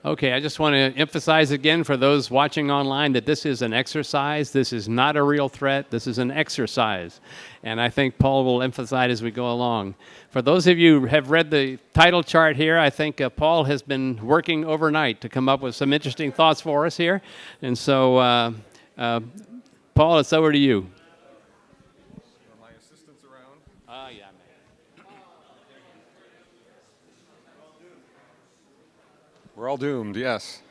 Okay, I just want to emphasize again for those watching online that this is an exercise. This is not a real threat. This is an exercise. And I think Paul will emphasize as we go along. For those of you who have read the title chart here, I think Paul has been working overnight to come up with some interesting thoughts for us here. And so, Paul, it's over to you. My assistant's around. Yeah. We're all doomed, yes.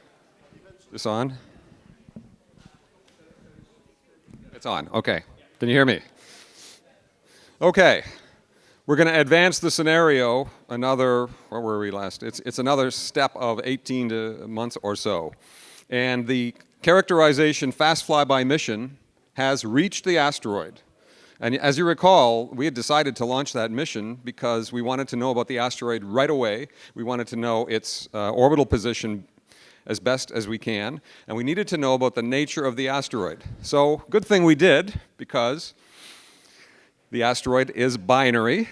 This on? It's on, okay. Can you hear me? Okay. We're going to advance the scenario another, where were we last? It's another step of 18 months or so. And the characterization fast flyby mission has reached the asteroid. And as you recall, we had decided to launch that mission because we wanted to know about the asteroid right away. We wanted to know its orbital position as best as we can, and we needed to know about the nature of the asteroid. So, good thing we did, because the asteroid is binary,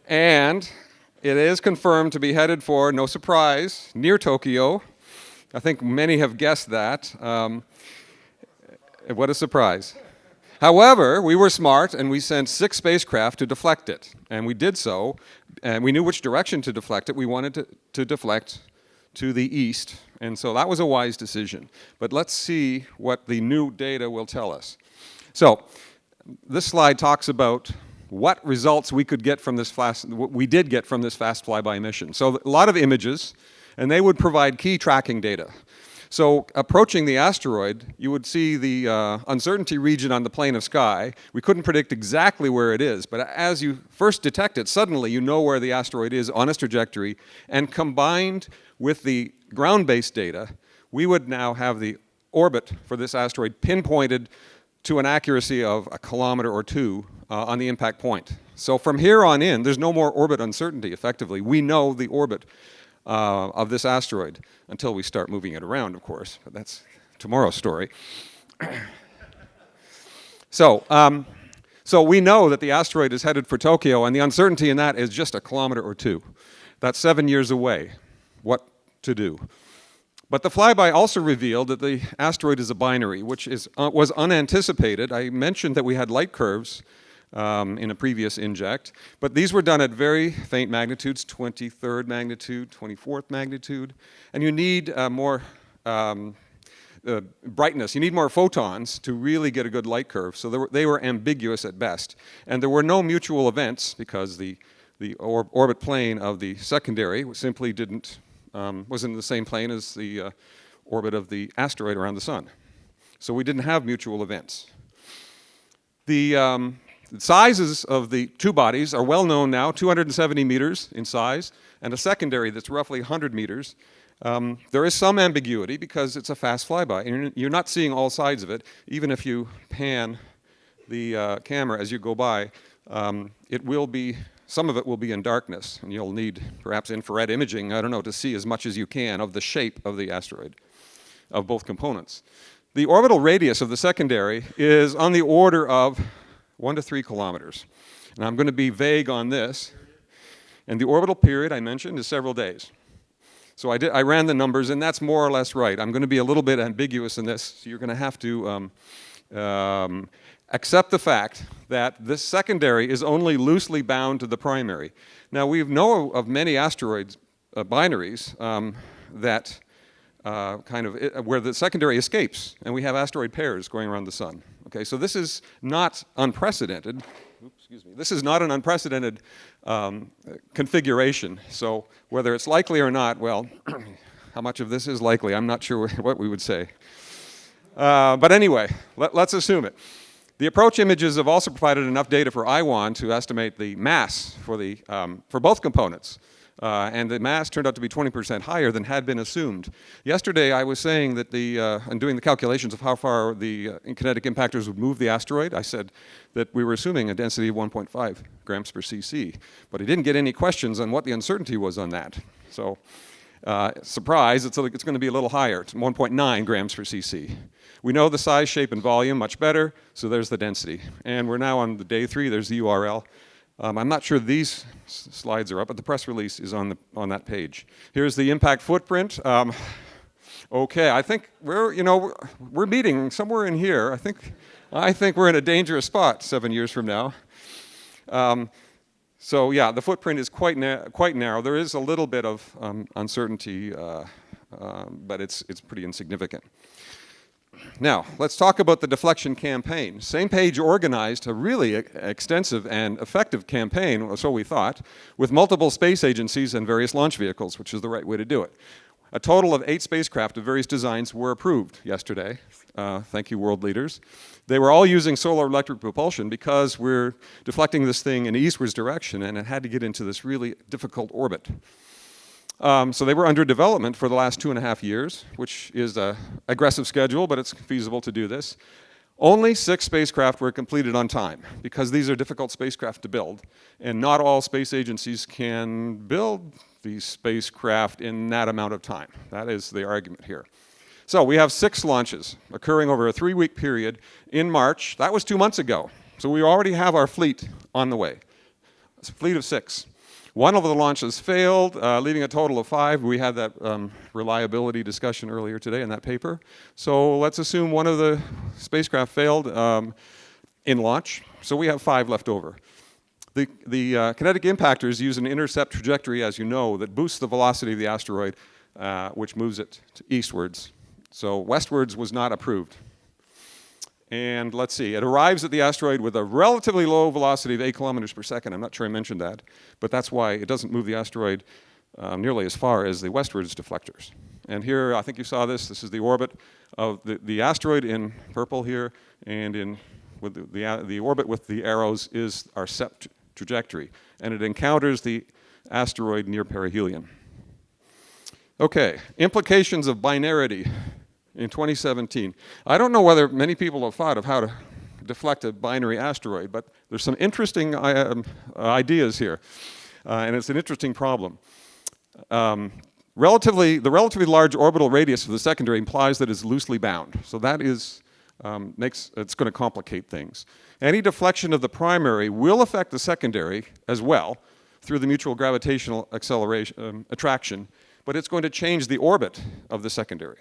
and it is confirmed to be headed for, no surprise, near Tokyo. I think many have guessed that. What a surprise. However, we were smart and we sent 6 spacecraft to deflect it. And we did so, and we knew which direction to deflect it. We wanted to deflect to the east, and so that was a wise decision. But let's see what the new data will tell us. So, this slide talks about what results we could get from this we did get from this fast flyby mission. So, a lot of images, and they would provide key tracking data. So approaching the asteroid, you would see the uncertainty region on the plane of sky. We couldn't predict exactly where it is, but as you first detect it, suddenly you know where the asteroid is on its trajectory, and combined with the ground-based data, we would now have the orbit for this asteroid pinpointed to an accuracy of 1 kilometer or 2 on the impact point. So from here on in, there's no more orbit uncertainty, effectively. We know the orbit of this asteroid, until we start moving it around, of course. But that's tomorrow's story. So we know that the asteroid is headed for Tokyo, and the uncertainty in that is just 1 kilometer or 2. That's 7 years away. What to do? But the flyby also revealed that the asteroid is a binary, which was unanticipated. I mentioned that we had light curves in a previous inject, but these were done at very faint magnitudes, 23rd magnitude, 24th magnitude, and you need more brightness. You need more photons to really get a good light curve, so they were ambiguous at best. And there were no mutual events because the orbit plane of the secondary simply was in the same plane as the orbit of the asteroid around the sun. So we didn't have mutual events. The sizes of the two bodies are well known now, 270 meters in size, and a secondary that's roughly 100 meters. There is some ambiguity because it's a fast flyby, and you're not seeing all sides of it. Even if you pan the camera as you go by, some of it will be in darkness, and you'll need perhaps infrared imaging, I don't know, to see as much as you can of the shape of the asteroid, of both components. The orbital radius of the secondary is on the order of 1 to 3 kilometers. And I'm going to be vague on this. And the orbital period I mentioned is several days. So I ran the numbers, and that's more or less right. I'm going to be a little bit ambiguous in this, so you're going to have to accept the fact that this secondary is only loosely bound to the primary. Now, we know of many asteroids, binaries, that where the secondary escapes, and we have asteroid pairs going around the sun. Okay, so this is not unprecedented. This is not an unprecedented configuration. So whether it's likely or not, well, how much of this is likely? I'm not sure what we would say. But anyway, let's assume it. The approach images have also provided enough data for IWAN to estimate the mass for both components. And the mass turned out to be 20% higher than had been assumed. Yesterday, I was saying that and doing the calculations of how far the kinetic impactors would move the asteroid, I said that we were assuming a density of 1.5 grams per cc. But I didn't get any questions on what the uncertainty was on that. So, surprise, it's going to be a little higher. It's 1.9 grams per cc. We know the size, shape, and volume much better, so there's the density. And we're now on the day 3, there's the URL. I'm not sure these slides are up, but the press release is on that page. Here's the impact footprint. Okay, I think we're meeting somewhere in here. I think we're in a dangerous spot 7 years from now. So yeah, the footprint is quite narrow. There is a little bit of uncertainty, but it's pretty insignificant. Now, let's talk about the deflection campaign. Same page organized a really extensive and effective campaign, or so we thought, with multiple space agencies and various launch vehicles, which is the right way to do it. A total of 8 spacecraft of various designs were approved yesterday. Thank you, world leaders. They were all using solar electric propulsion because we're deflecting this thing in an eastwards direction, and it had to get into this really difficult orbit. So they were under development for the last 2.5 years, which is an aggressive schedule, but it's feasible to do this. Only 6 spacecraft were completed on time because these are difficult spacecraft to build, and not all space agencies can build these spacecraft in that amount of time. That is the argument here. So we have 6 launches occurring over a 3-week period in March. That was 2 months ago. So we already have our fleet on the way. It's a fleet of 6. One of the launches failed, leaving a total of 5. We had that reliability discussion earlier today in that paper. So let's assume one of the spacecraft failed in launch. So we have 5 left over. The kinetic impactors use an intercept trajectory, as you know, that boosts the velocity of the asteroid, which moves it eastwards. So westwards was not approved. And let's see, it arrives at the asteroid with a relatively low velocity of 8 kilometers per second. I'm not sure I mentioned that, but that's why it doesn't move the asteroid nearly as far as the westwards deflectors. And here, I think you saw this. This is the orbit of the asteroid in purple here, and with the orbit with the arrows is our SEP trajectory. And it encounters the asteroid near perihelion. Okay, implications of binarity in 2017. I don't know whether many people have thought of how to deflect a binary asteroid, but there's some interesting ideas here, and it's an interesting problem. The relatively large orbital radius of the secondary implies that it's loosely bound, so that is it's going to complicate things. Any deflection of the primary will affect the secondary as well through the mutual gravitational attraction, but it's going to change the orbit of the secondary.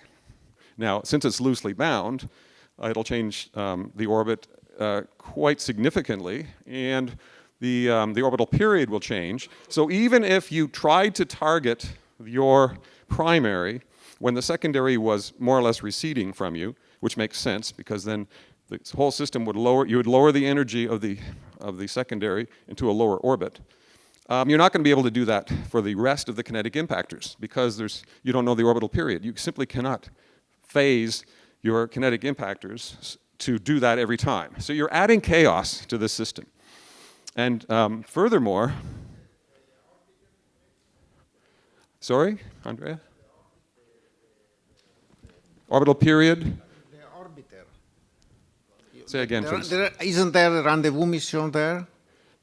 Now, since it's loosely bound, it'll change the orbit quite significantly, and the orbital period will change. So even if you tried to target your primary when the secondary was more or less receding from you, which makes sense because then the whole system would you would lower the energy of the secondary into a lower orbit. You're not going to be able to do that for the rest of the kinetic impactors because you don't know the orbital period. You simply cannot phase your kinetic impactors to do that every time. So you're adding chaos to this system. And furthermore, sorry, Andrea? Orbital period? The orbiter. Say again, please. Isn't there a rendezvous mission there?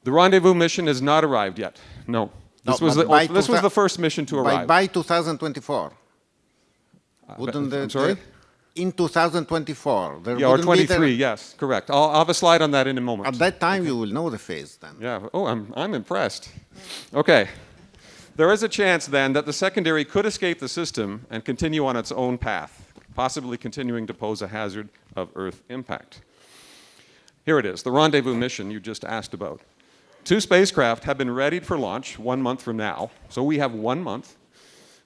The rendezvous mission has not arrived yet. No. This was the first mission to arrive. By 2024. I'm sorry? In 2024. Yeah, or 23, yes, correct. I'll have a slide on that in a moment. At that time, you will know the phase then. Yeah, oh, I'm impressed. Okay. There is a chance then that the secondary could escape the system and continue on its own path, possibly continuing to pose a hazard of Earth impact. Here it is, the rendezvous mission you just asked about. 2 spacecraft have been readied for launch 1 month from now, so we have 1 month.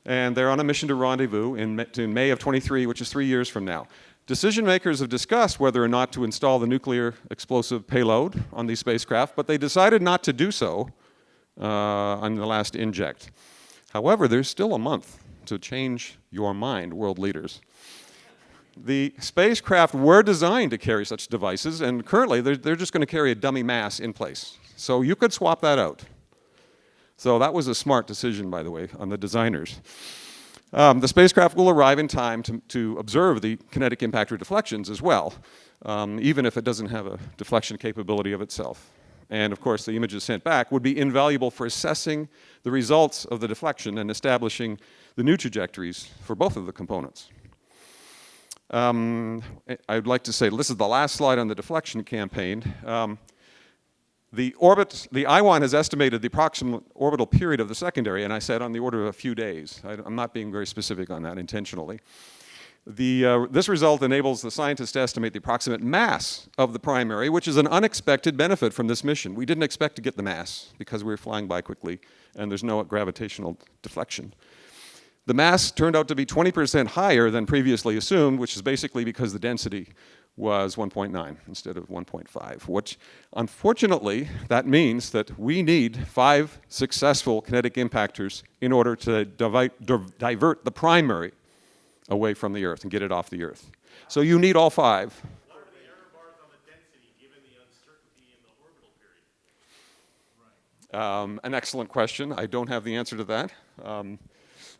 And they're on a mission to rendezvous in May of 23, which is 3 years from now. Decision makers have discussed whether or not to install the nuclear explosive payload on these spacecraft, but they decided not to do so on the last inject. However, there's still a month to change your mind, world leaders. The spacecraft were designed to carry such devices, and currently they're just going to carry a dummy mass in place. So you could swap that out. So that was a smart decision, by the way, on the designers. The spacecraft will arrive in time to observe the kinetic impactor deflections as well, even if it doesn't have a deflection capability of itself. And of course, the images sent back would be invaluable for assessing the results of the deflection and establishing the new trajectories for both of the components. I'd like to say, this is the last slide on the deflection campaign. The IWAN has estimated the approximate orbital period of the secondary, and I said on the order of a few days. I'm not being very specific on that intentionally. This result enables the scientists to estimate the approximate mass of the primary, which is an unexpected benefit from this mission. We didn't expect to get the mass because we were flying by quickly and there's no gravitational deflection. The mass turned out to be 20% higher than previously assumed, which is basically because the density was 1.9 instead of 1.5, which unfortunately that means that we need 5 successful kinetic impactors in order to divert the primary away from the Earth and get it off the Earth. So you need all 5. What are the error bars on the density given the uncertainty in the orbital period? An excellent question. I don't have the answer to that.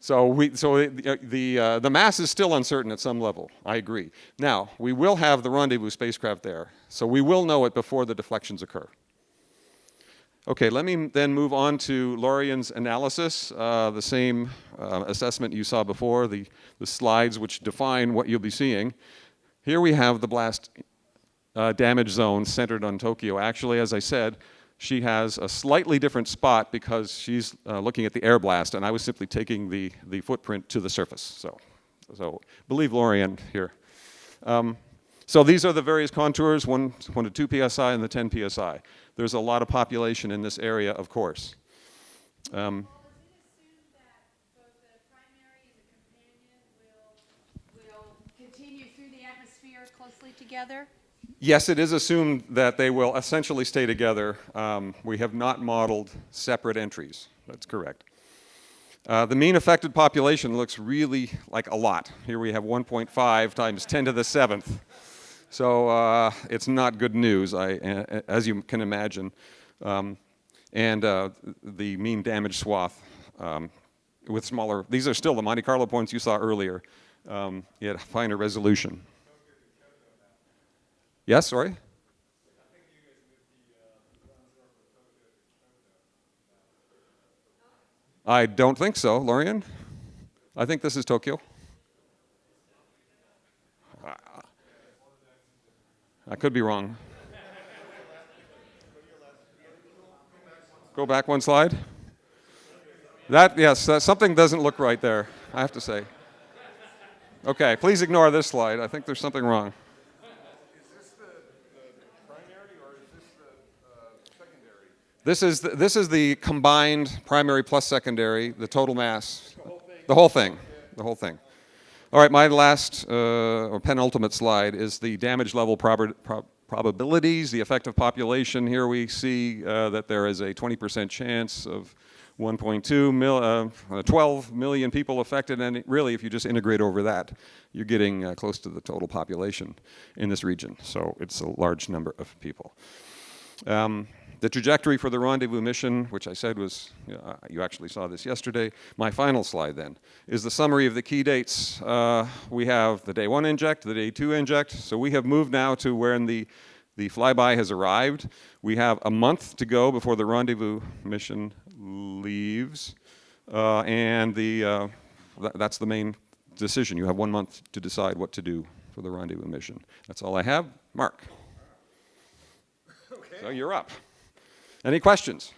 The mass is still uncertain at some level. I agree. Now, we will have the rendezvous spacecraft there, so we will know it before the deflections occur. Okay, let me then move on to Lorian's analysis, the same assessment you saw before, the slides which define what you'll be seeing. Here we have the blast damage zone centered on Tokyo. Actually, as I said, she has a slightly different spot because she's looking at the air blast, and I was simply taking the footprint to the surface. So believe Lorian here. So these are the various contours, 1 to 2 psi and the 10 psi. There's a lot of population in this area, of course. Well, does it assume that both the primary and the companion will continue through the atmosphere closely together? Yes, it is assumed that they will essentially stay together. We have not modeled separate entries. That's correct. The mean affected population looks really like a lot. Here we have 1.5 times 10 to the 7th. So it's not good news, as you can imagine. The mean damage swath with smaller, these are still the Monte Carlo points you saw earlier, yet finer resolution. Yes, sorry? I don't think so, Lorian. I think this is Tokyo. I could be wrong. Go back one slide. Yes, something doesn't look right there, I have to say. Okay, please ignore this slide. I think there's something wrong. Is this the primary or is this the secondary? This is the combined primary plus secondary, the total mass. The whole thing. The whole thing. All right, my last or penultimate slide is the damage level probabilities, the effective population. Here we see that there is a 20% chance of 12 million people affected, and really, if you just integrate over that, you're getting close to the total population in this region. So it's a large number of people. The trajectory for the rendezvous mission, which I said was, you actually saw this yesterday. My final slide then is the summary of the key dates. We have the day 1 inject, the day 2 inject. So we have moved now to when the flyby has arrived. We have a month to go before the rendezvous mission leaves. That's the main decision. You have 1 month to decide what to do for the rendezvous mission. That's all I have. Mark. Okay. So you're up. Any questions?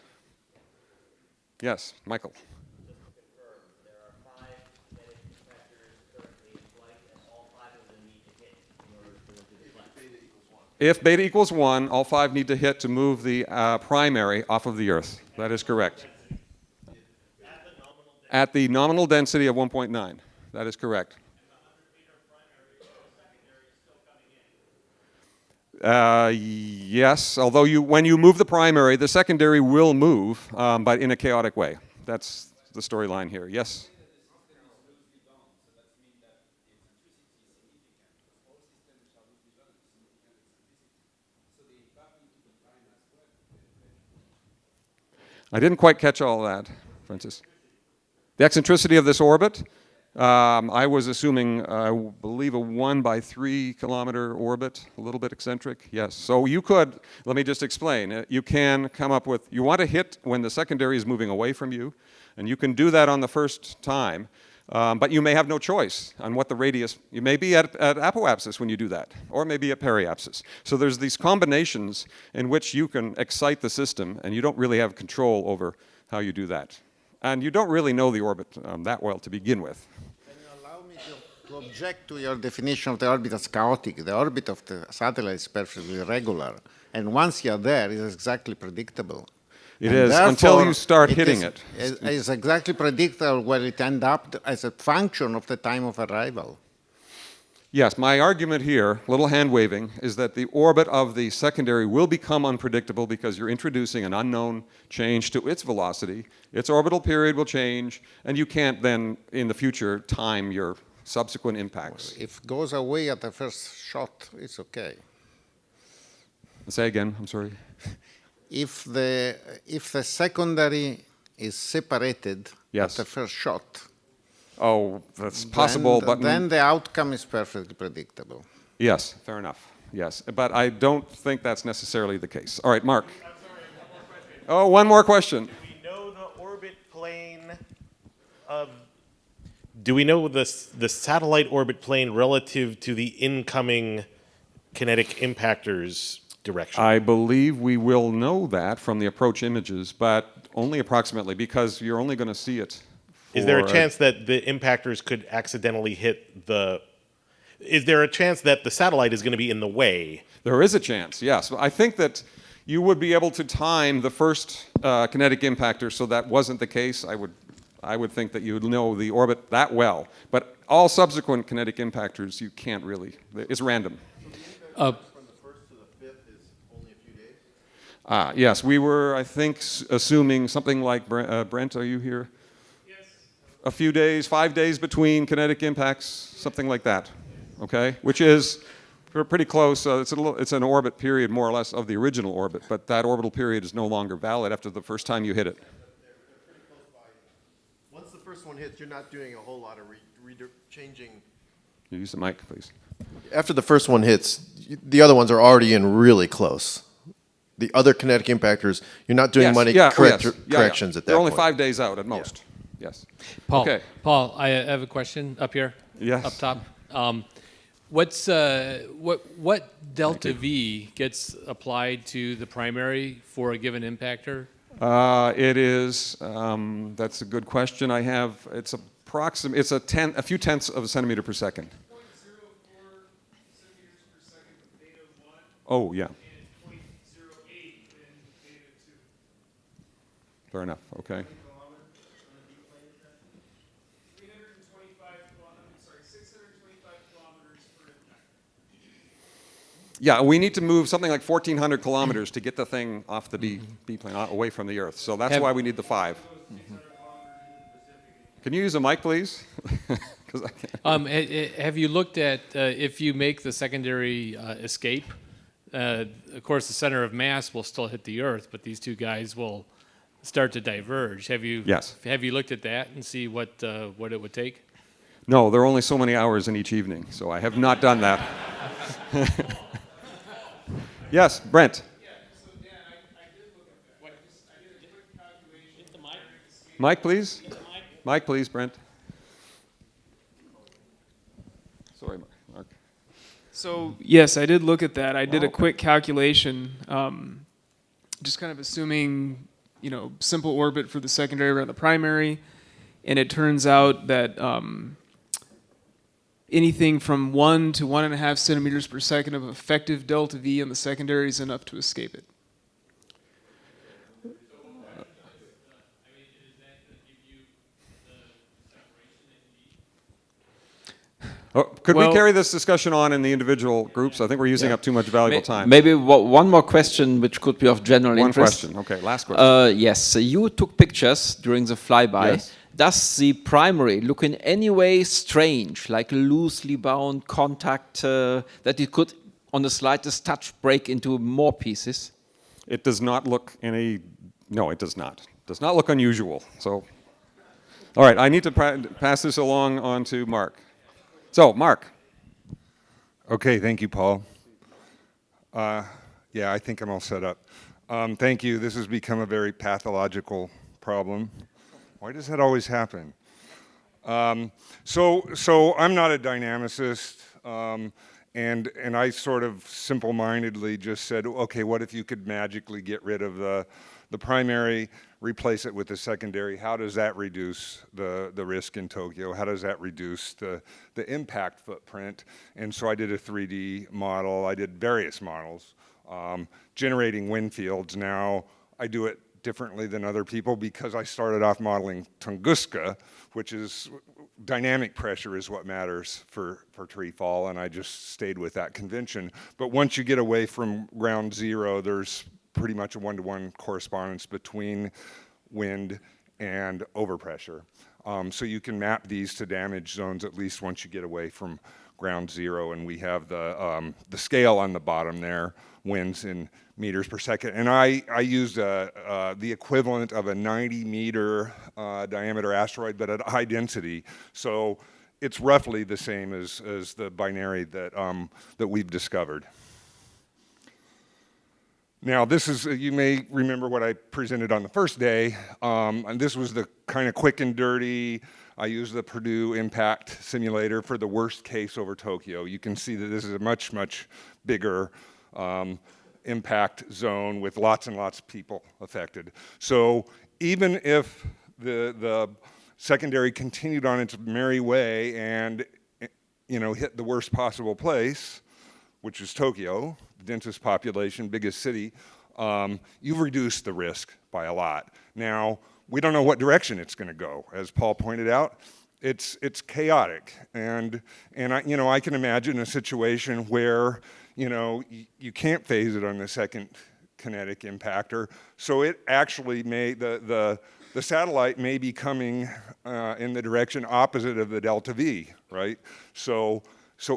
Yes, Michael. Just to confirm, there are 5 kinetic detectors currently in flight, and all 5 of them need to hit in order for them to deflect. If beta equals 1, all 5 need to hit to move the primary off of the Earth. That is correct. At the nominal density of 1.9. That is correct. Yes, although when you move the primary, the secondary will move, but in a chaotic way. That's the storyline here. Yes? I didn't quite catch all that, Francis. The eccentricity of this orbit, I was assuming, I believe, a 1 by 3 kilometer orbit, a little bit eccentric. Yes. So you could, let me just explain. You can come up with, you want to hit when the secondary is moving away from you, and you can do that on the first time. But you may have no choice on what the radius, you may be at apoapsis when you do that, or maybe at periapsis. So there's these combinations in which you can excite the system, and you don't really have control over how you do that. And you don't really know the orbit that well to begin with. Can you allow me to object to your definition of the orbit as chaotic? The orbit of the satellite is perfectly regular, and once you're there, it's exactly predictable. It And is, until therefore, you start hitting it. It's exactly predictable where it ends up as a function of the time of arrival. Yes, my argument here, little hand waving, is that the orbit of the secondary will become unpredictable because you're introducing an unknown change to its velocity. Its orbital period will change, and you can't then, in the future, time your subsequent impacts. If it goes away at the first shot, it's okay. Say again, I'm sorry. If the secondary is separated Yes. at the first shot, Oh, that's possible, but then the outcome is perfectly predictable. yes, fair enough. Yes, but I don't think that's necessarily the case. All right, Mark. I'm sorry, one more question. Oh, one more question. Do we know the orbit plane of? Do we know the satellite orbit plane relative to the incoming kinetic impactors direction? I believe we will know that from the approach images, but only approximately because you're only going to see it. Is there a for- chance that the impactors could accidentally hit the? Is there a chance that the satellite is going to be in the way? There is a chance, yes. I think that you would be able to time the first kinetic impactor so that wasn't the case. I would think that you would know the orbit that well. But all subsequent kinetic impactors, you can't really. It's random. From the 1st to the 5th is only a few days? Yes, we were, I think, assuming something like, Brent, are you here? Yes. A few days, 5 days between kinetic impacts, something like that, okay? Which is pretty close. It's an orbit period, more or less, of the original orbit, but that orbital period is no longer valid after the first time you hit it. They're pretty close by. Once the first one hits, you're not doing a whole lot of changing. You use the mic, please. After the first one hits, the other ones are already in really close. The other kinetic impactors, you're not doing many corrections at that They're only point. 5 days out at most. Yes. Paul, Okay. Paul, I have a question up here. Yes. Up top. What delta V gets applied to the primary for a given impactor? It is. That's a good question. It's a few tenths of a centimeter per second. 0.04 centimeters per second with beta 1 Oh yeah. and 0.08 in beta 2. Fair enough. Okay. 625 kilometers per impact. Yeah, we need to move something like 1,400 kilometers to get the thing off the B plane, away from the Earth. So that's why we need the 5. Can you use a mic, please? 'Cause I can't. Have you looked at if you make the secondary escape? Of course, the center of mass will still hit the Earth, but these two guys will start to diverge. Yes. Have you looked at that and see what it would take? No, there are only so many hours in each evening, so I have not done that. Yes, Brent. So Dan, I did look at that. I did a quick calculation. Mike, please. Mike, please, Brent. Sorry, Mark. So yes, I did look at that. I did a okay. quick calculation, just kind of assuming, simple orbit for the secondary around the primary, and it turns out that anything from 1 to 1.5 centimeters per second of effective delta V on the secondary is enough to escape it. Oh, could we Well- carry this discussion on in the individual groups? I think we're using up too much valuable time. Maybe one more question, which could be of general One interest. question. Okay, last question. Yes, so you took pictures during the flyby. Yes. Does the primary look in any way strange, like a loosely bound contact that it could, on the slightest touch, break into more pieces? It does not look no, it does not. Does not look unusual. So, all right, I need to pass this along on to Mark. So, Mark. Okay, thank you, Paul. Yeah, I think I'm all set up. Thank you. This has become a very pathological problem. Why does that always happen? So I'm not a dynamicist, and I sort of simple-mindedly just said, okay, what if you could magically get rid of the primary, replace it with the secondary? How does that reduce the risk in Tokyo? How does that reduce the impact footprint? And so I did a 3D model. I did various models, generating wind fields. Now I do it differently than other people because I started off modeling Tunguska, which is dynamic pressure is what matters for tree fall, and I just stayed with that convention. But once you get away from ground zero, there's pretty much a one-to-one correspondence between wind and overpressure. So you can map these to damage zones at least once you get away from ground zero, and we have the scale on the bottom there, winds in meters per second. And I used the equivalent of a 90-meter diameter asteroid, but at high density. So it's roughly the same as the binary that we've discovered. Now, this is, you may remember what I presented on the first day, and this was the kind of quick and dirty. I used the Purdue impact simulator for the worst case over Tokyo. You can see that this is a much, much bigger impact zone with lots and lots of people affected. So even if the secondary continued on its merry way and hit the worst possible place, which is Tokyo, the densest population, biggest city, you've reduced the risk by a lot. Now, we don't know what direction it's going to go. As Paul pointed out, it's chaotic, and I can imagine a situation where you can't phase it on the second kinetic impactor, so it actually may the satellite may be coming in the direction opposite of the delta V, right? So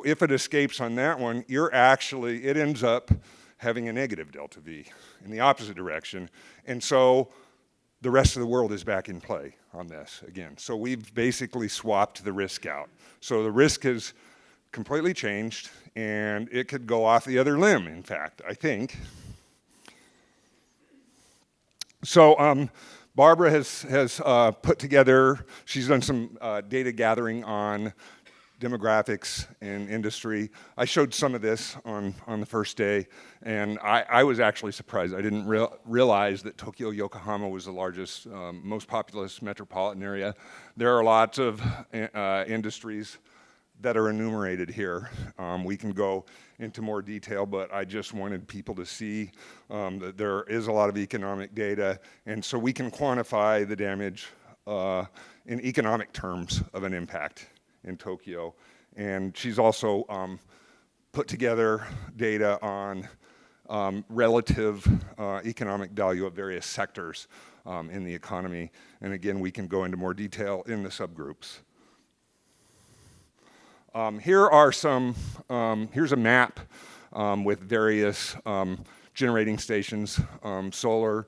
if it escapes on that one, it ends up having a negative delta V in the opposite direction. And so the rest of the world is back in play on this again. So we've basically swapped the risk out. So the risk has completely changed, and it could go off the other limb, in fact, I think. So Barbara has put together, she's done some data gathering on demographics and industry. I showed some of this on the first day, and I was actually surprised. I didn't realize that Tokyo, Yokohama was the largest, most populous metropolitan area. There are lots of industries that are enumerated here. We can go into more detail, but I just wanted people to see that there is a lot of economic data, and so we can quantify the damage in economic terms of an impact in Tokyo. And she's also put together data on relative economic value of various sectors in the economy. And again, we can go into more detail in the subgroups. Here's a map with various generating stations, solar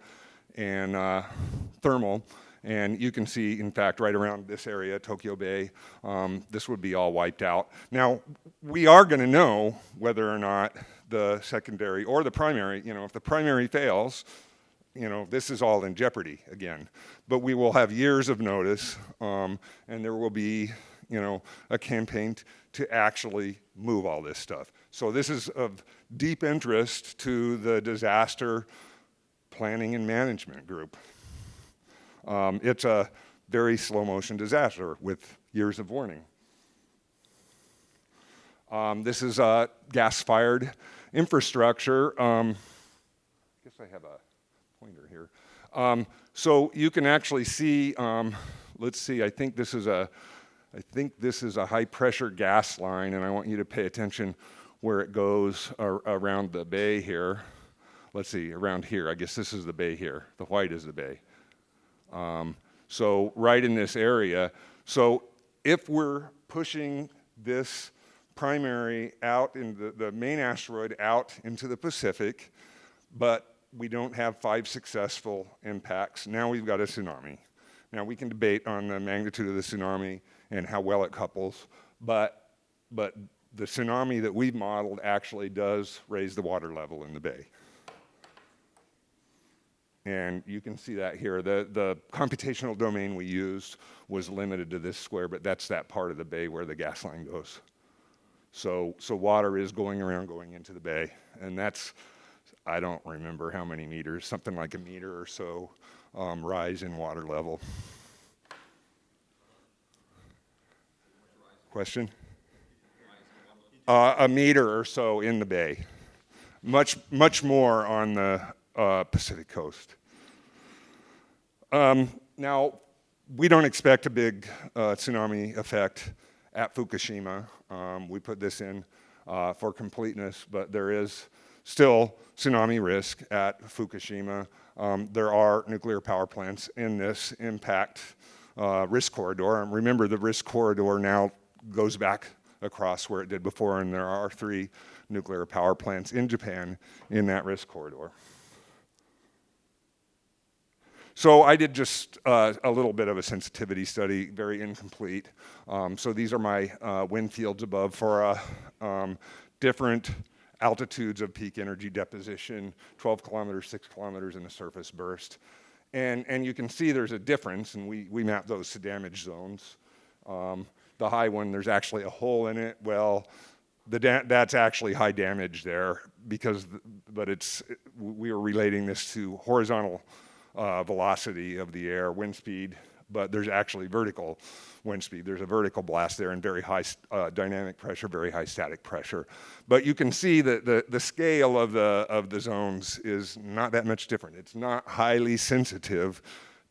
and thermal. And you can see, in fact, right around this area, Tokyo Bay, this would be all wiped out. Now, we are going to know whether or not the secondary or the primary, if the primary fails, this is all in jeopardy again. But we will have years of notice, and there will be, a campaign to actually move all this stuff. So this is of deep interest to the disaster planning and management group. It's a very slow motion disaster with years of warning. This is a gas-fired infrastructure. I guess I have a pointer here. So you can actually see, let's see, I think this is a high pressure gas line, and I want you to pay attention where it goes around the bay here. Let's see, around here. I guess this is the bay here. The white is the bay. So right in this area. So if we're pushing this primary out in the main asteroid out into the Pacific, but we don't have 5 successful impacts, now we've got a tsunami. Now we can debate on the magnitude of the tsunami and how well it couples, but the tsunami that we've modeled actually does raise the water level in the bay. And you can see that here. The computational domain we used was limited to this square, but that's that part of the bay where the gas line goes. So water is going around, going into the bay. And that's, I don't remember how many meters, something like a meter or so rise in water level. Question? A meter or so in the bay. Much more on the Pacific coast. Now, we don't expect a big tsunami effect at Fukushima. We put this in for completeness, but there is still tsunami risk at Fukushima. There are nuclear power plants in this impact risk corridor. And remember, the risk corridor now goes back across where it did before, and there are 3 nuclear power plants in Japan in that risk corridor. So I did just a little bit of a sensitivity study, very incomplete. So these are my wind fields above for different altitudes of peak energy deposition, 12 kilometers, 6 kilometers in a surface burst. And you can see there's a difference, and we map those to damage zones. The high one, there's actually a hole in it. Well, that's actually high damage there because, we are relating this to horizontal velocity of the air, wind speed, but there's actually vertical wind speed. There's a vertical blast there and very high dynamic pressure, very high static pressure. But you can see that the scale of the zones is not that much different. It's not highly sensitive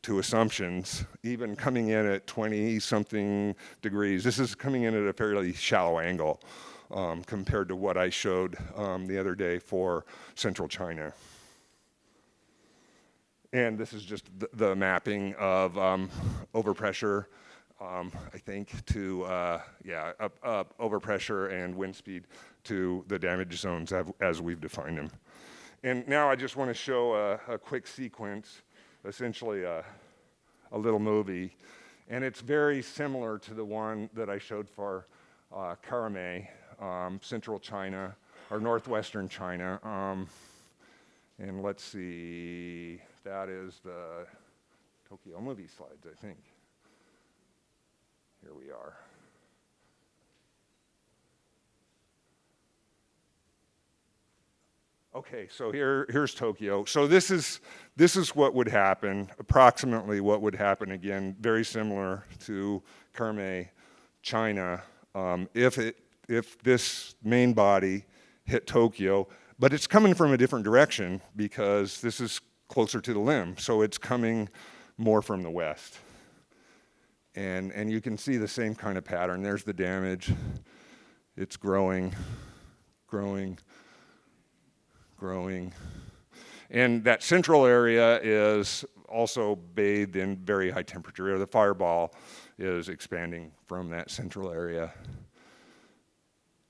to assumptions, even coming in at 20-something degrees. This is coming in at a fairly shallow angle compared to what I showed the other day for central China. And this is just the mapping of overpressure, I think, to, overpressure and wind speed to the damage zones as we've defined them. And now I just want to show a quick sequence, essentially a little movie. And it's very similar to the one that I showed for Karame, central China, or northwestern China. And let's see, that is the Tokyo movie slides, I think. Here we are. Okay, so here's Tokyo. So this is what would happen, approximately what would happen, again, very similar to Karame, China, if this main body hit Tokyo. But it's coming from a different direction because this is closer to the limb, so it's coming more from the west. And you can see the same kind of pattern. There's the damage. It's growing. And that central area is also bathed in very high temperature air. The fireball is expanding from that central area.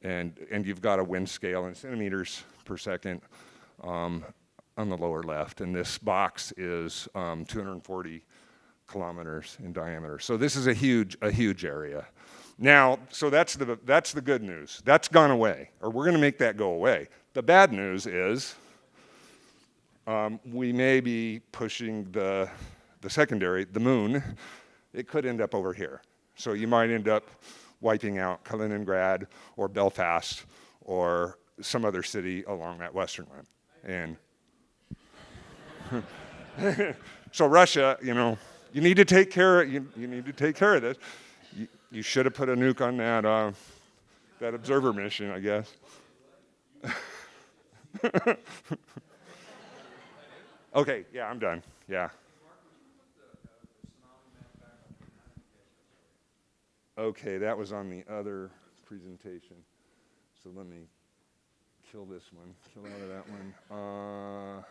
And you've got a wind scale in centimeters per second on the lower left, and this box is 240 kilometers in diameter. So this is a huge area. Now, so that's the good news. That's gone away, or we're going to make that go away. The bad news is we may be pushing the secondary, the moon. It could end up over here. So you might end up wiping out Kaliningrad or Belfast or some other city along that western line. And so Russia, you need to take care of this. You should have put a nuke on that observer mission, I guess. Okay, yeah, I'm done. Yeah. Okay, that was on the other presentation. So let me kill this one, kill out of that one.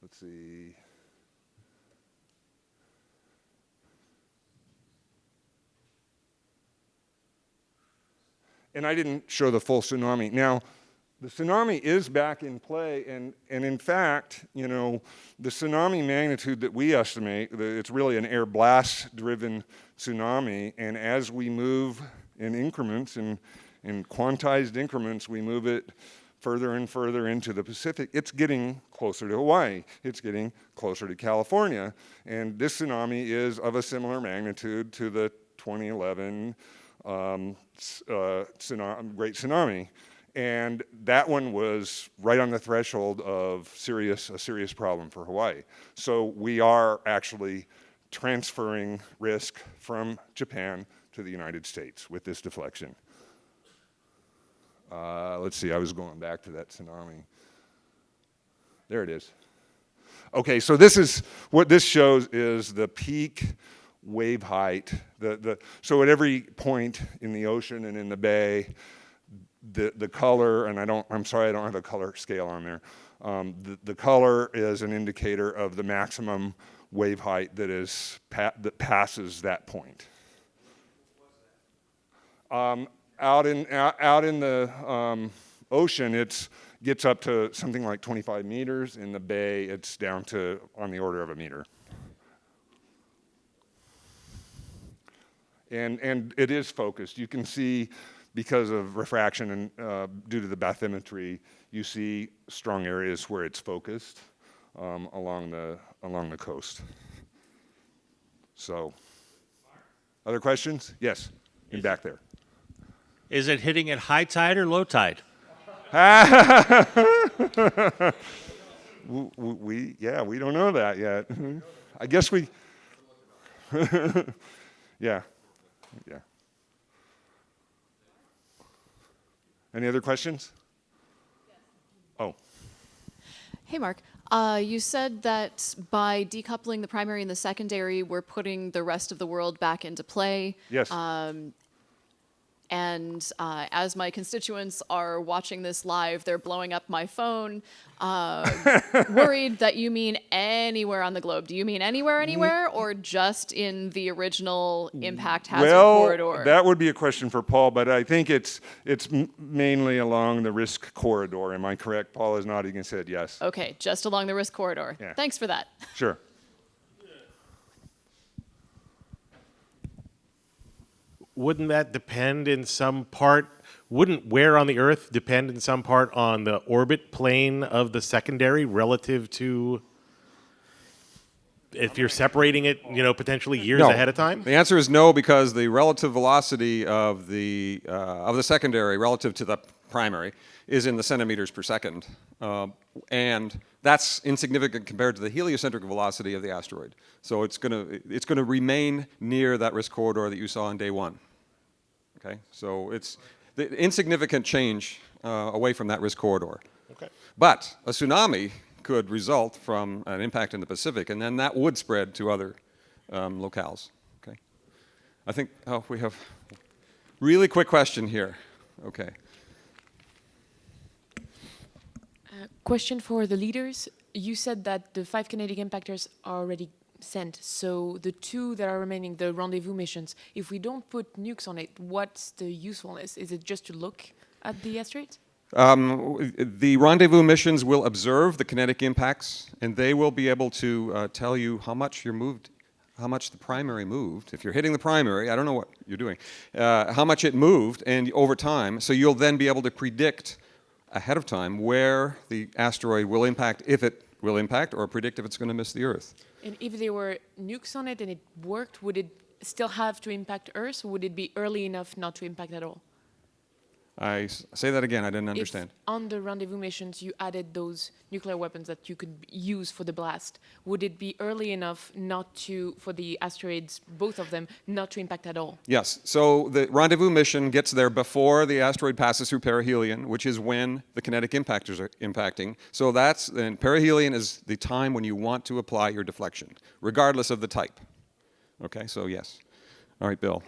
Let's see. And I didn't show the full tsunami. Now, the tsunami is back in play, and in fact, the tsunami magnitude that we estimate, it's really an air blast-driven tsunami, and as we move in increments, in quantized increments, we move it further and further into the Pacific, it's getting closer to Hawaii. It's getting closer to California. And this tsunami is of a similar magnitude to the 2011 Great Tsunami. And that one was right on the threshold of a serious problem for Hawaii. So we are actually transferring risk from Japan to the United States with this deflection. Let's see, I was going back to that tsunami. There it is. Okay, so this is, what this shows is the peak wave height. So at every point in the ocean and in the bay, the color, and I'm sorry I don't have a color scale on there. The color is an indicator of the maximum wave height that passes that point. Out in the ocean, it gets up to something like 25 meters. In the bay, it's down to on the order of a meter. And it is focused. You can see, because of refraction and due to the bathymetry, you see strong areas where it's focused along the coast. So, other questions? Yes, back there. Is it hitting at high tide or low tide? we don't know that yet. I guess we. Yeah. Any other questions? Oh. Hey, Mark. You said that by decoupling the primary and the secondary, we're putting the rest of the world back into play. Yes. And as my constituents are watching this live, they're blowing up my phone, worried that you mean anywhere on the globe. Do you mean anywhere, or just in the original impact hazard corridor? Well, that would be a question for Paul, but I think it's mainly along the risk corridor. Am I correct? Paul is nodding and said yes. Okay, just along the risk corridor. Yeah. Thanks for that. Sure. Wouldn't that depend in some part? Wouldn't where on the Earth depend in some part on the orbit plane of the secondary relative to if you're separating it, potentially years ahead of time? The answer is no, because the relative velocity of the secondary relative to the primary is in the centimeters per second, and that's insignificant compared to the heliocentric velocity of the asteroid. So it's going to remain near that risk corridor that you saw on day one. Okay, so it's the insignificant change away from that risk corridor. Okay. But a tsunami could result from an impact in the Pacific, and then that would spread to other locales. Okay, I think we have really quick question here. Okay. Question for the leaders. You said that the 5 kinetic impactors are already sent. So the 2 that are remaining, the rendezvous missions, if we don't put nukes on it, what's the usefulness? Is it just to look at the asteroids? The rendezvous missions will observe the kinetic impacts, and they will be able to tell you how much you're moved, how much the primary moved. If you're hitting the primary, I don't know what you're doing, how much it moved, and over time. So you'll then be able to predict ahead of time where the asteroid will impact, if it will impact, or predict if it's going to miss the Earth. And if there were nukes on it and it worked, would it still have to impact Earth, or would it be early enough not to impact at all? Say that again, I didn't understand. If on the rendezvous missions you added those nuclear weapons that you could use for the blast, would it be early enough not to, for the asteroids, both of them, not to impact at all? Yes, so the rendezvous mission gets there before the asteroid passes through perihelion, which is when the kinetic impactors are impacting. So and perihelion is the time when you want to apply your deflection, regardless of the type. Okay, so yes. All right, Bill.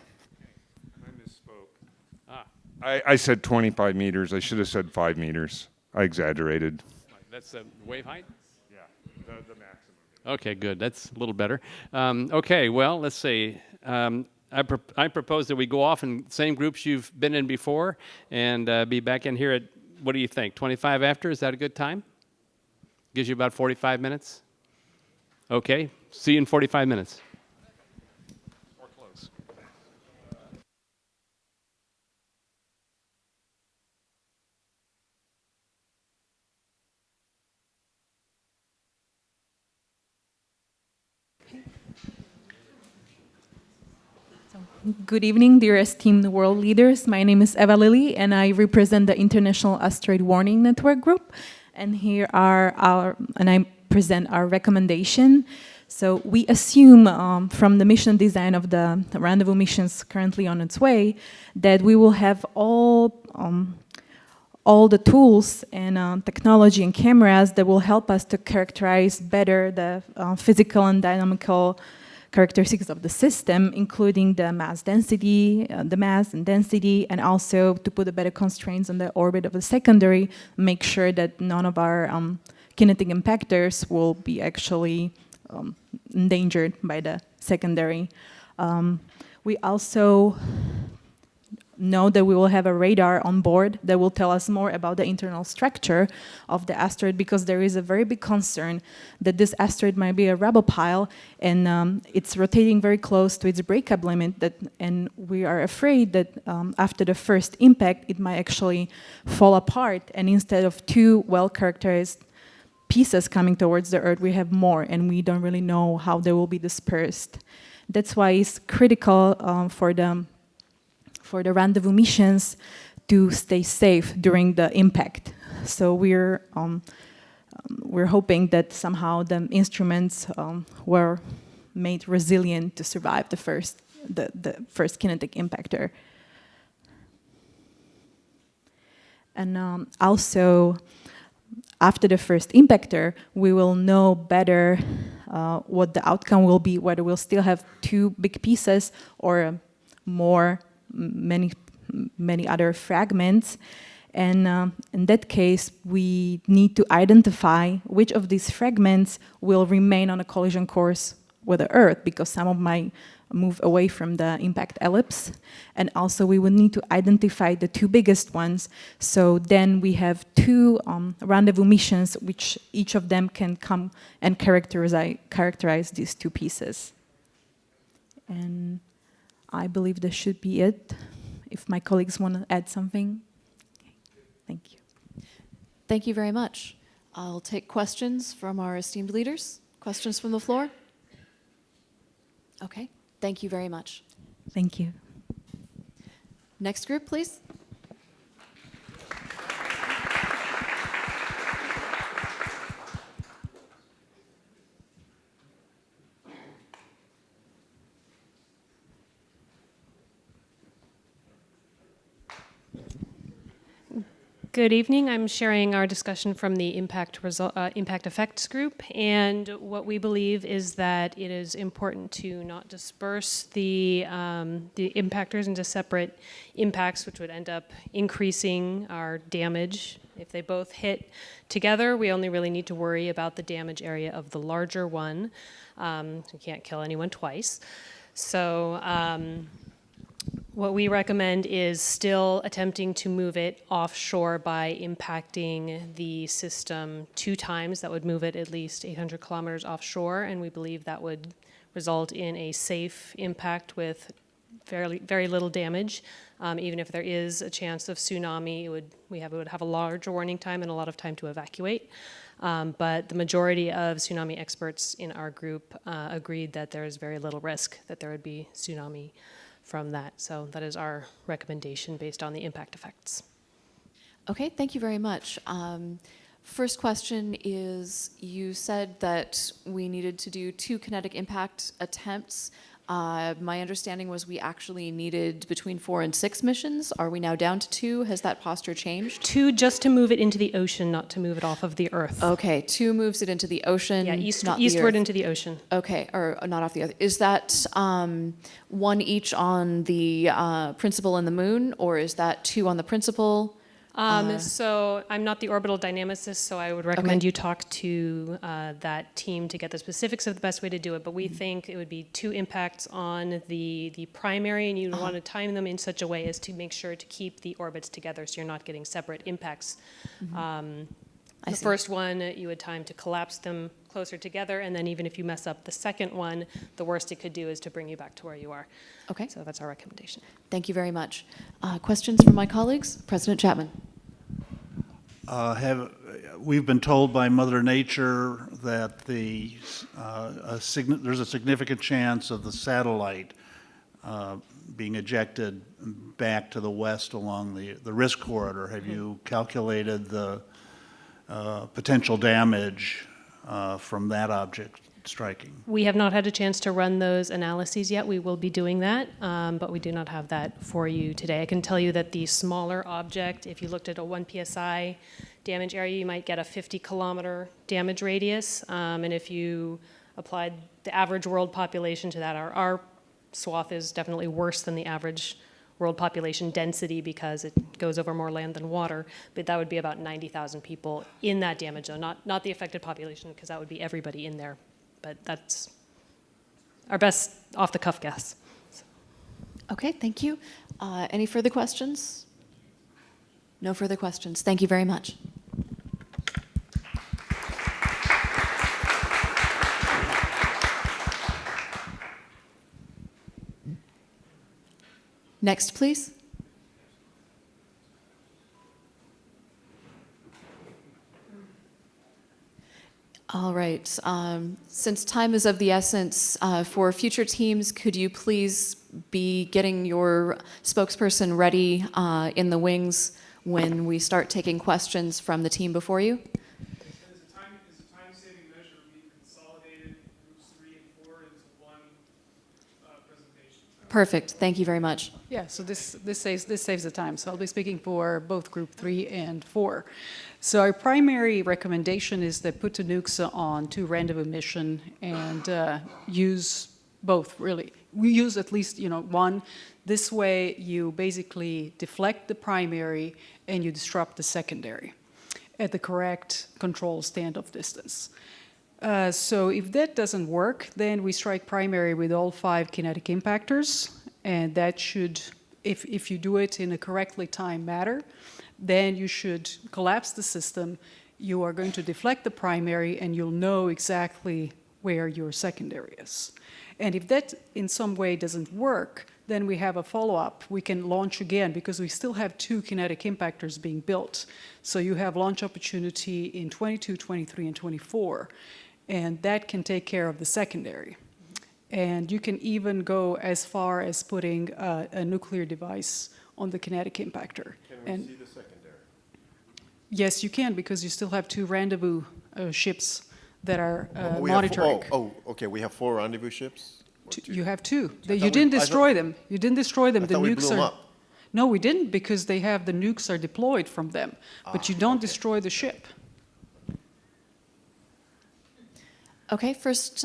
I said 25 meters. I should have said 5 meters. I exaggerated. That's the wave height? Yeah, the maximum. Okay, good. That's a little better. Okay, well, let's see. I propose that we go off in the same groups you've been in before and be back in here at, what do you think, 25 after? Is that a good time? Gives you about 45 minutes? Okay, see you in 45 minutes. Good evening, dear esteemed world leaders. My name is Eva Lily, and I represent the International Asteroid Warning Network Group. And here are I present our recommendation. So we assume from the mission design of the Rendezvous missions currently on its way that we will have all the tools and technology and cameras that will help us to characterize better the physical and dynamical characteristics of the system, including the mass density, the mass and density, and also to put a better constraints on the orbit of the secondary, make sure that none of our kinetic impactors will be actually endangered by the secondary. We also know that we will have a radar on board that will tell us more about the internal structure of the asteroid, because there is a very big concern that this asteroid might be a rubble pile and it's rotating very close to its breakup limit, and we are afraid that after the first impact it might actually fall apart, and instead of two well-characterized pieces coming towards the Earth, we have more, and we don't really know how they will be dispersed. That's why it's critical for the rendezvous missions to stay safe during the impact. So we're hoping that somehow the instruments were made resilient to survive the first kinetic impactor. And also, after the first impactor, we will know better what the outcome will be, whether we'll still have two big pieces or many other fragments. And in that case, we need to identify which of these fragments will remain on a collision course with the Earth, because some of them might move away from the impact ellipse. And also we will need to identify the two biggest ones. So then we have two rendezvous missions, which each of them can come and characterize these two pieces. And I believe this should be it. If my colleagues want to add something. Okay. Thank you. Thank you very much. I'll take questions from our esteemed leaders. Questions from the floor? Okay. Thank you very much. Thank you. Next group, please. Good evening. I'm sharing our discussion from the impact effects group, and what we believe is that it is important to not disperse the impactors into separate impacts, which would end up increasing our damage. If they both hit together, we only really need to worry about the damage area of the larger one. We can't kill anyone twice. So what we recommend is still attempting to move it offshore by impacting the system 2 times. That would move it at least 800 kilometers offshore, and we believe that would result in a safe impact with very little damage. Even if there is a chance of tsunami, it would have a larger warning time and a lot of time to evacuate. But the majority of tsunami experts in our group agreed that there is very little risk that there would be tsunami from that. So that is our recommendation based on the impact effects. Okay, thank you very much. First question is, you said that we needed to do 2 kinetic impact attempts. My understanding was we actually needed between 4 and 6 missions. Are we now down to 2? Has that posture changed? 2 just to move it into the ocean, not to move it off of the Earth. Okay, 2 moves it into the ocean. Yeah, not eastward the into the ocean. Okay, or not off the Earth. Is that 1 each on the principal and the moon, or is that 2 on the principal? So I'm not the orbital dynamicist, so I would recommend you talk to that team to get the specifics of the best way to do it. But we think it would be 2 impacts on the primary, and you want to time them in such a way as to make sure to keep the orbits together, so you're not getting separate impacts. The first one you would time to collapse them closer together, and then even if you mess up the second one, the worst it could do is to bring you back to where you are. Okay. So that's our recommendation. Thank you very much. Questions from my colleagues? President Chapman. We've been told by Mother Nature that there's a significant chance of the satellite being ejected back to the west along the risk corridor. Have you calculated the potential damage from that object striking? We have not had a chance to run those analyses yet. We will be doing that, but we do not have that for you today. I can tell you that the smaller object, if you looked at a 1 psi damage area, you might get a 50-kilometer damage radius. And if you applied the average world population to that, our swath is definitely worse than the average world population density because it goes over more land than water, but that would be about 90,000 people in that damage zone, not the affected population, because that would be everybody in there. But that's our best off-the-cuff guess. Okay, thank you. Any further questions? No further questions. Thank you very much. Next, please. All right. Since time is of the essence, for future teams, could you please be getting your spokesperson ready in the wings when we start taking questions from the team before you? As a time-saving measure, we consolidated groups 3 and 4 into one presentation. Perfect. Thank you very much. Yeah, so this saves the time. So I'll be speaking for both Group 3 and 4. So our primary recommendation is that put the nukes on 2 rendezvous mission and use both, really. We use at least, one. This way you basically deflect the primary and you disrupt the secondary at the correct control standoff distance. So if that doesn't work, then we strike primary with all 5 kinetic impactors, and that should, if you do it in a correctly timed manner, then you should collapse the system. You are going to deflect the primary, and you'll know exactly where your secondary is. And if that in some way doesn't work, then we have a follow-up. We can launch again because we still have 2 kinetic impactors being built. So you have launch opportunity in 22, 23, and 24. And that can take care of the secondary. And you can even go as far as putting a nuclear device on the kinetic impactor. Can we see the secondary? Yes, you can, because you still have 2 rendezvous ships that are monitoring. Okay, we have 4 rendezvous ships? You have 2. You didn't destroy them. You didn't destroy them. I thought we blew them up. No, we didn't, because the nukes are deployed from them. But you don't destroy the ship. Okay, first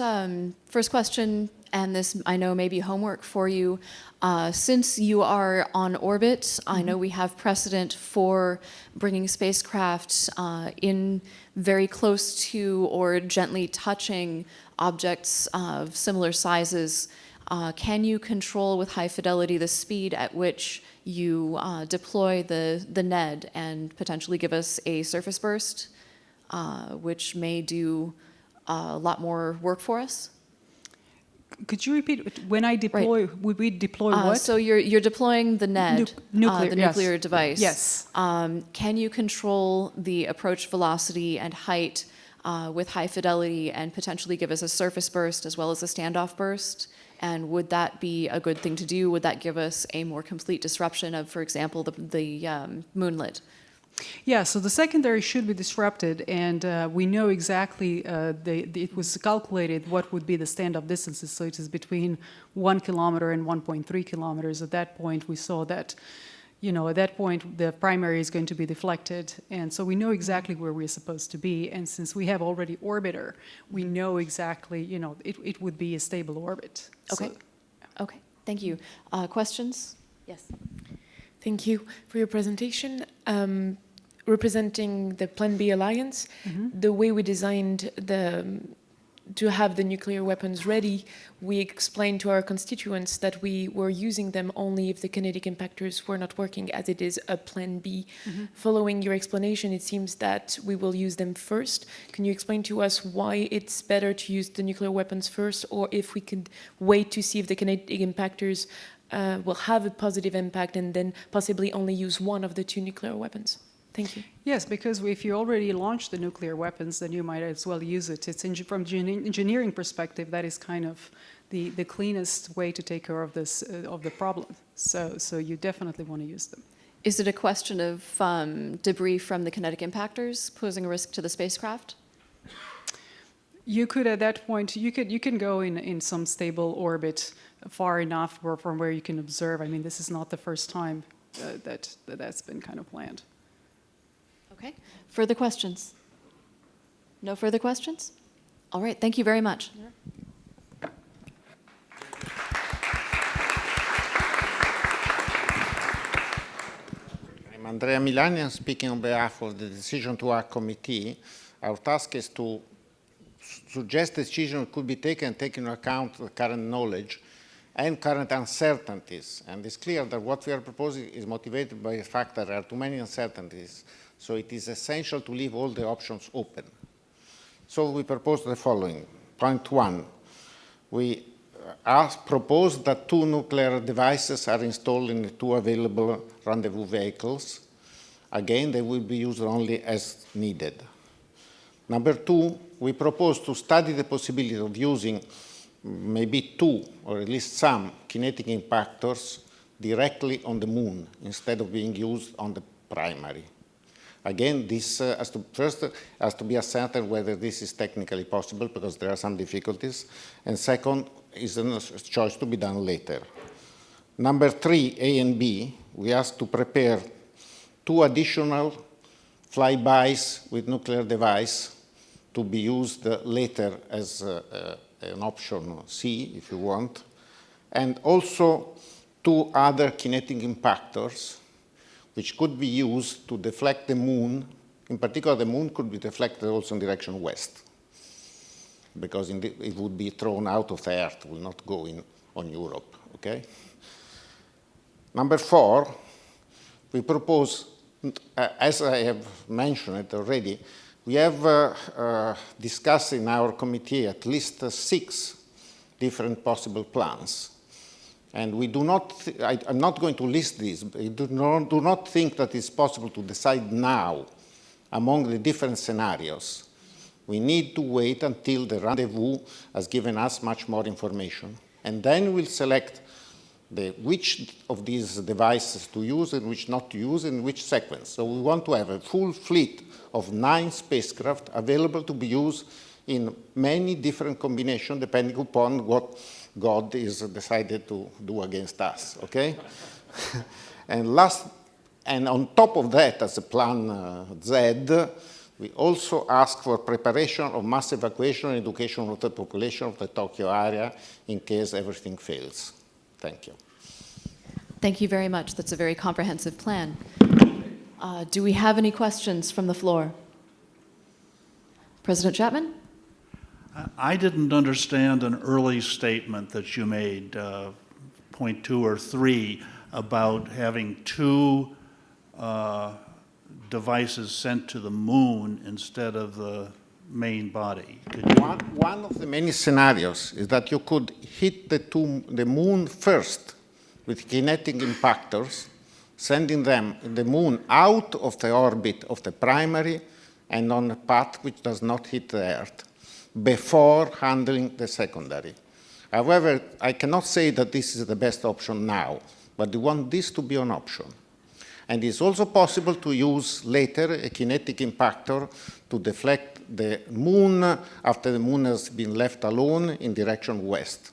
question, and this I know may be homework for you. Since you are on orbit, I know we have precedent for bringing spacecraft in very close to or gently touching objects of similar sizes. Can you control with high fidelity the speed at which you deploy the NED and potentially give us a surface burst, which may do a lot more work for us? Could you repeat? When I deploy, would we deploy what? So you're deploying the NED, nuclear, the nuclear device. Yes. Can you control the approach velocity and height with high fidelity and potentially give us a surface burst as well as a standoff burst? And would that be a good thing to do? Would that give us a more complete disruption of, for example, the moonlet? Yeah, so the secondary should be disrupted, and we know exactly, it was calculated what would be the standoff distances, so it is between 1 kilometer and 1.3 kilometers. At that point, we saw that, at that point, the primary is going to be deflected, and so we know exactly where we're supposed to be, and since we have already orbiter, we know exactly, it would be a stable orbit. Okay, okay, thank you. Questions? Yes. Thank you for your presentation. Representing the Plan B alliance, the way we designed to have the nuclear weapons ready, we explained to our constituents that we were using them only if the kinetic impactors were not working, as it is a Plan B. Following your explanation, it seems that we will use them first. Can you explain to us why it's better to use the nuclear weapons first, or if we could wait to see if the kinetic impactors will have a positive impact and then possibly only use one of the 2 nuclear weapons? Thank you. Yes, because if you already launched the nuclear weapons, then you might as well use it. It's from engineering perspective, that is kind of the cleanest way to take care of this of the problem. So you definitely want to use them. Is it a question of debris from the kinetic impactors posing a risk to the spacecraft? You could, at that point, you can go in some stable orbit far enough from where you can observe. I mean, this is not the first time that's been kind of planned. Okay. Further questions? No further questions? All right. Thank you very much. I'm Andrea Milani. I'm speaking on behalf of the Decision to Act Committee. Our task is to suggest decisions could be taken into account the current knowledge and current uncertainties. And it's clear that what we are proposing is motivated by the fact that there are too many uncertainties, so it is essential to leave all the options open. So we propose the following. Point 1, we propose that 2 nuclear devices are installed in the 2 available rendezvous vehicles. Again, they will be used only as needed. Number 2, we propose to study the possibility of using maybe 2 or at least some kinetic impactors directly on the moon instead of being used on the primary. Again, this first has to be ascertained whether this is technically possible because there are some difficulties. And second, is a choice to be done later. Number 3, A and B, we ask to prepare 2 additional flybys with nuclear device to be used later as an option C, if you want, and also 2 other kinetic impactors which could be used to deflect the moon. In particular, the moon could be deflected also in direction west, because it would be thrown out of the Earth, will not go on Europe, okay? Number 4, we propose, as I have mentioned it already, we have discussed in our committee at least 6 different possible plans. And we do not, I'm not going to list these, but I do not think that it's possible to decide now among the different scenarios. We need to wait until the rendezvous has given us much more information. And then we'll select which of these devices to use and which not to use in which sequence. So we want to have a full fleet of 9 spacecraft available to be used in many different combinations depending upon what God is decided to do against us, okay? And on top of that, as a plan Z, we also ask for preparation of mass evacuation and education of the population of the Tokyo area in case everything fails. Thank you. Thank you very much. That's a very comprehensive plan. Do we have any questions from the floor? President Chapman? I didn't understand an early statement that you made, point 2 or 3, about having 2 devices sent to the moon instead of the main body. One of the many scenarios is that you could hit the moon first with kinetic impactors, sending the moon out of the orbit of the primary and on a path which does not hit the Earth, before handling the secondary. However, I cannot say that this is the best option now, but we want this to be an option. And it's also possible to use later a kinetic impactor to deflect the moon after the moon has been left alone in direction west.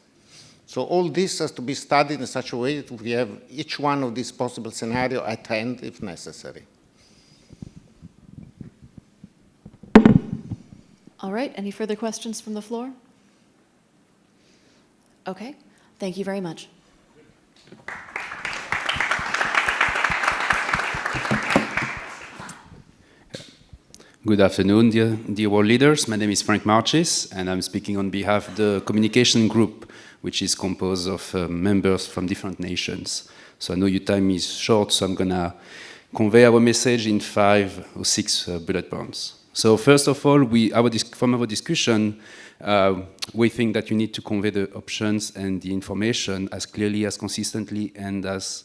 So all this has to be studied in such a way that we have each one of these possible scenarios at hand if necessary. All right, any further questions from the floor? Okay, thank you very much. Good afternoon, dear world leaders. My name is Frank Marchis, and I'm speaking on behalf of the communication group, which is composed of members from different nations. So I know your time is short, so I'm going to convey our message in 5 or 6 bullet points. So first of all, from our discussion, we think that you need to convey the options and the information as clearly, as consistently, and as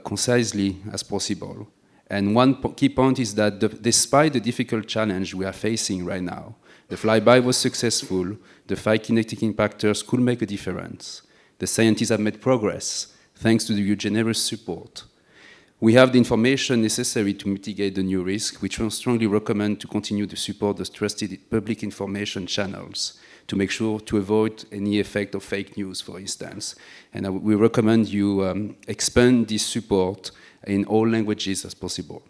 concisely as possible. And one key point is that despite the difficult challenge we are facing right now, the flyby was successful, the 5 kinetic impactors could make a difference. The scientists have made progress thanks to your generous support. We have the information necessary to mitigate the new risk, which we strongly recommend to continue to support the trusted public information channels to make sure to avoid any effect of fake news, for instance. And we recommend you expand this support in all languages as possible.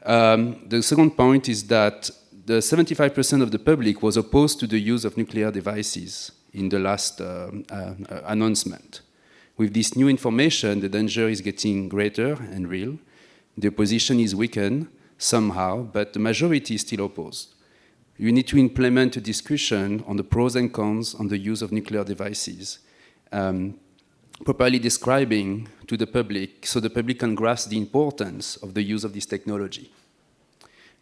The second point is that the 75% of the public was opposed to the use of nuclear devices in the last announcement. With this new information, the danger is getting greater and real. The opposition is weakened somehow, but the majority is still opposed. You need to implement a discussion on the pros and cons on the use of nuclear devices, properly describing to the public so the public can grasp the importance of the use of this technology.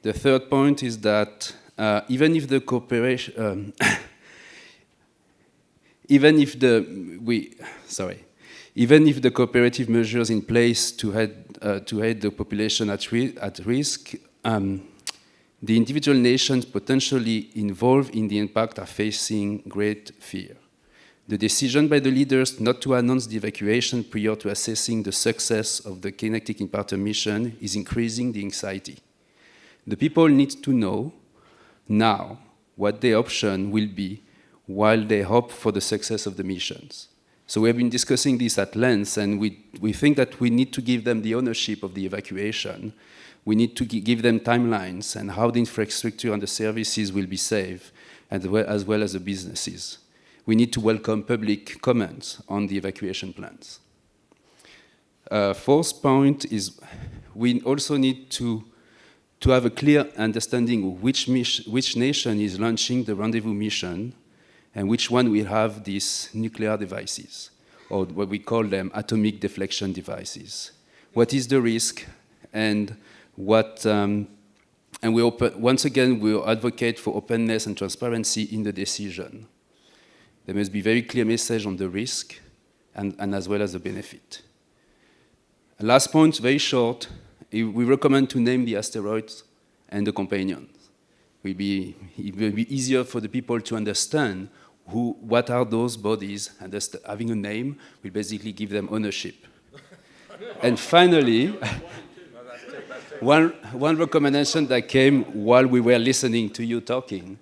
The third point is that even if the cooperation, even if the cooperative measures in place to aid the population at risk, the individual nations potentially involved in the impact are facing great fear. The decision by the leaders not to announce the evacuation prior to assessing the success of the kinetic impactor mission is increasing the anxiety. The people need to know now what their option will be while they hope for the success of the missions. So we have been discussing this at length, and we think that we need to give them the ownership of the evacuation. We need to give them timelines and how the infrastructure and the services will be safe, as well as the businesses. We need to welcome public comments on the evacuation plans. Fourth point is we also need to have a clear understanding of which nation is launching the Rendezvous mission and which one will have these nuclear devices, or what we call them atomic deflection devices. What is the risk, and what? And once again, we advocate for openness and transparency in the decision. There must be very clear message on the risk and as well as the benefit. Last point, very short. We recommend to name the asteroids and the companions. It will be easier for the people to understand what are those bodies, and having a name will basically give them ownership. And finally, one recommendation that came while we were listening to you talking,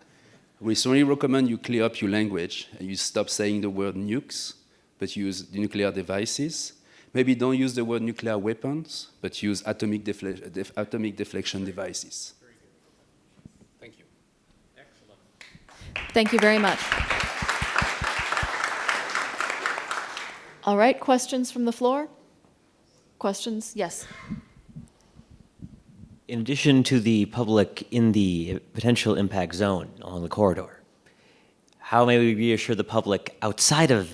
we strongly recommend you clear up your language and you stop saying the word nukes, but use the nuclear devices. Maybe don't use the word nuclear weapons, but use atomic deflection devices. Thank you. Excellent. Thank you very much. All right, questions from the floor? Questions? Yes. In addition to the public in the potential impact zone along the corridor, how may we reassure the public outside of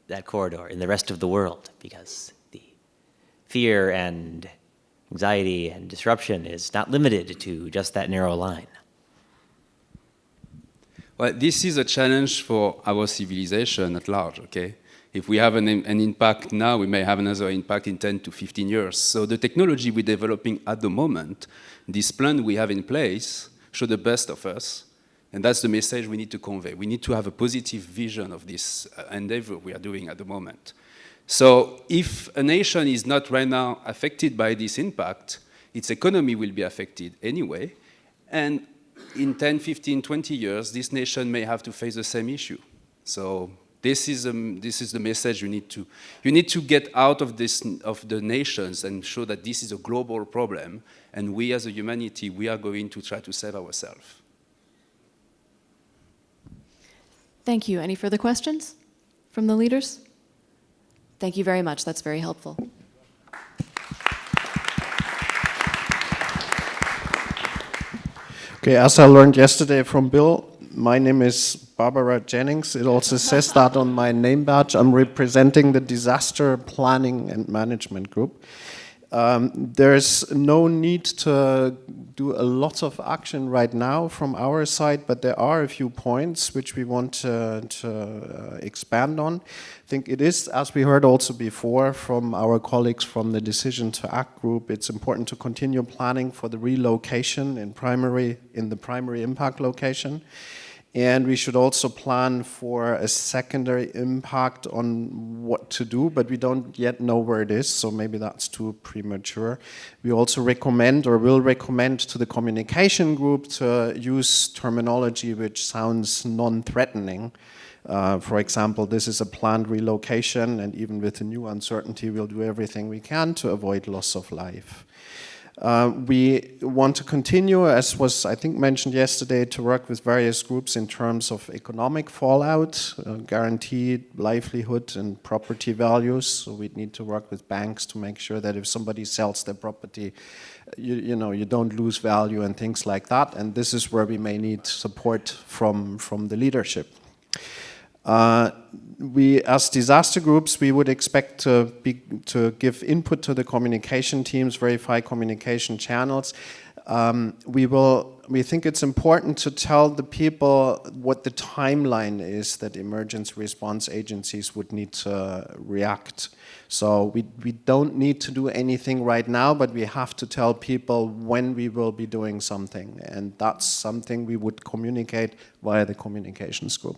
that corridor in the rest of the world? Because the fear and anxiety and disruption is not limited to just that narrow line. Well, this is a challenge for our civilization at large, okay? If we have an impact now, we may have another impact in 10 to 15 years. So the technology we're developing at the moment, this plan we have in place, show the best of us. And that's the message we need to convey. We need to have a positive vision of this endeavor we are doing at the moment. So if a nation is not right now affected by this impact, its economy will be affected anyway. And in 10, 15, 20 years, this nation may have to face the same issue. So this is the message you need to get out of the nations and show that this is a global problem, and we as a humanity, we are going to try to save ourselves. Thank you. Any further questions from the leaders? Thank you very much. That's very helpful. Okay, as I learned yesterday from Bill, my name is Barbara Jennings. It also says that on my name badge. I'm representing the Disaster Planning and Management Group. There's no need to do a lot of action right now from our side, but there are a few points which we want to expand on. I think it is, as we heard also before from our colleagues from the Decision to Act group, it's important to continue planning for the relocation in the primary impact location. And we should also plan for a secondary impact on what to do, but we don't yet know where it is, so maybe that's too premature. We also recommend or will recommend to the communication group to use terminology which sounds non-threatening. For example, this is a planned relocation, and even with the new uncertainty, we'll do everything we can to avoid loss of life. We want to continue, as was, I think, mentioned yesterday, to work with various groups in terms of economic fallout, guaranteed livelihood and property values. So we need to work with banks to make sure that if somebody sells their property, you don't lose value and things like that. And this is where we may need support from the leadership. We, as disaster groups, we would expect to give input to the communication teams, verify communication channels. We think it's important to tell the people what the timeline is that emergency response agencies would need to react. So we don't need to do anything right now, but we have to tell people when we will be doing something. And that's something we would communicate via the communications group.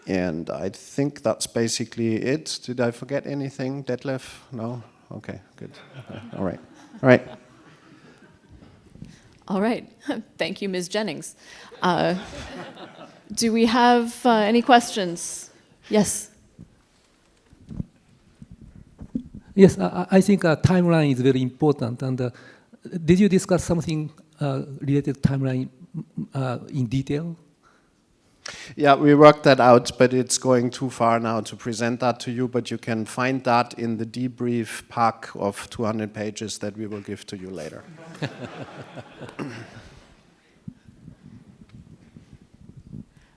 And I think that's basically it. Did I forget anything, Detlef? No? Okay, good. All right. All right. All right. Thank you, Ms. Jennings. Do we have any questions? Yes. Yes, I think timeline is very important. And did you discuss something related to timeline in detail? Yeah, we worked that out, but it's going too far now to present that to you, but you can find that in the debrief pack of 200 pages that we will give to you later.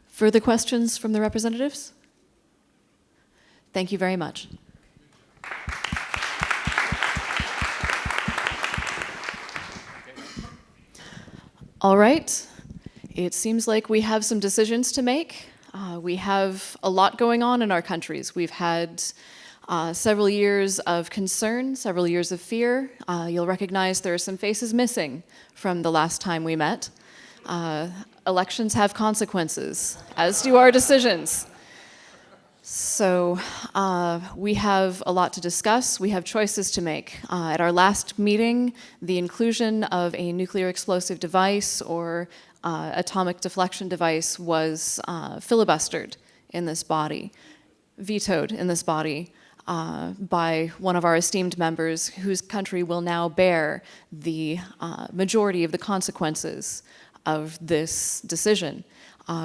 Further questions from the representatives? Thank you very much. All right. It seems like we have some decisions to make. We have a lot going on in our countries. We've had several years of concern, several years of fear. You'll recognize there are some faces missing from the last time we met. Elections have consequences, as do our decisions. So we have a lot to discuss. We have choices to make. At our last meeting, the inclusion of a nuclear explosive device or atomic deflection device was filibustered in this body, vetoed in this body by one of our esteemed members whose country will now bear the majority of the consequences of this decision.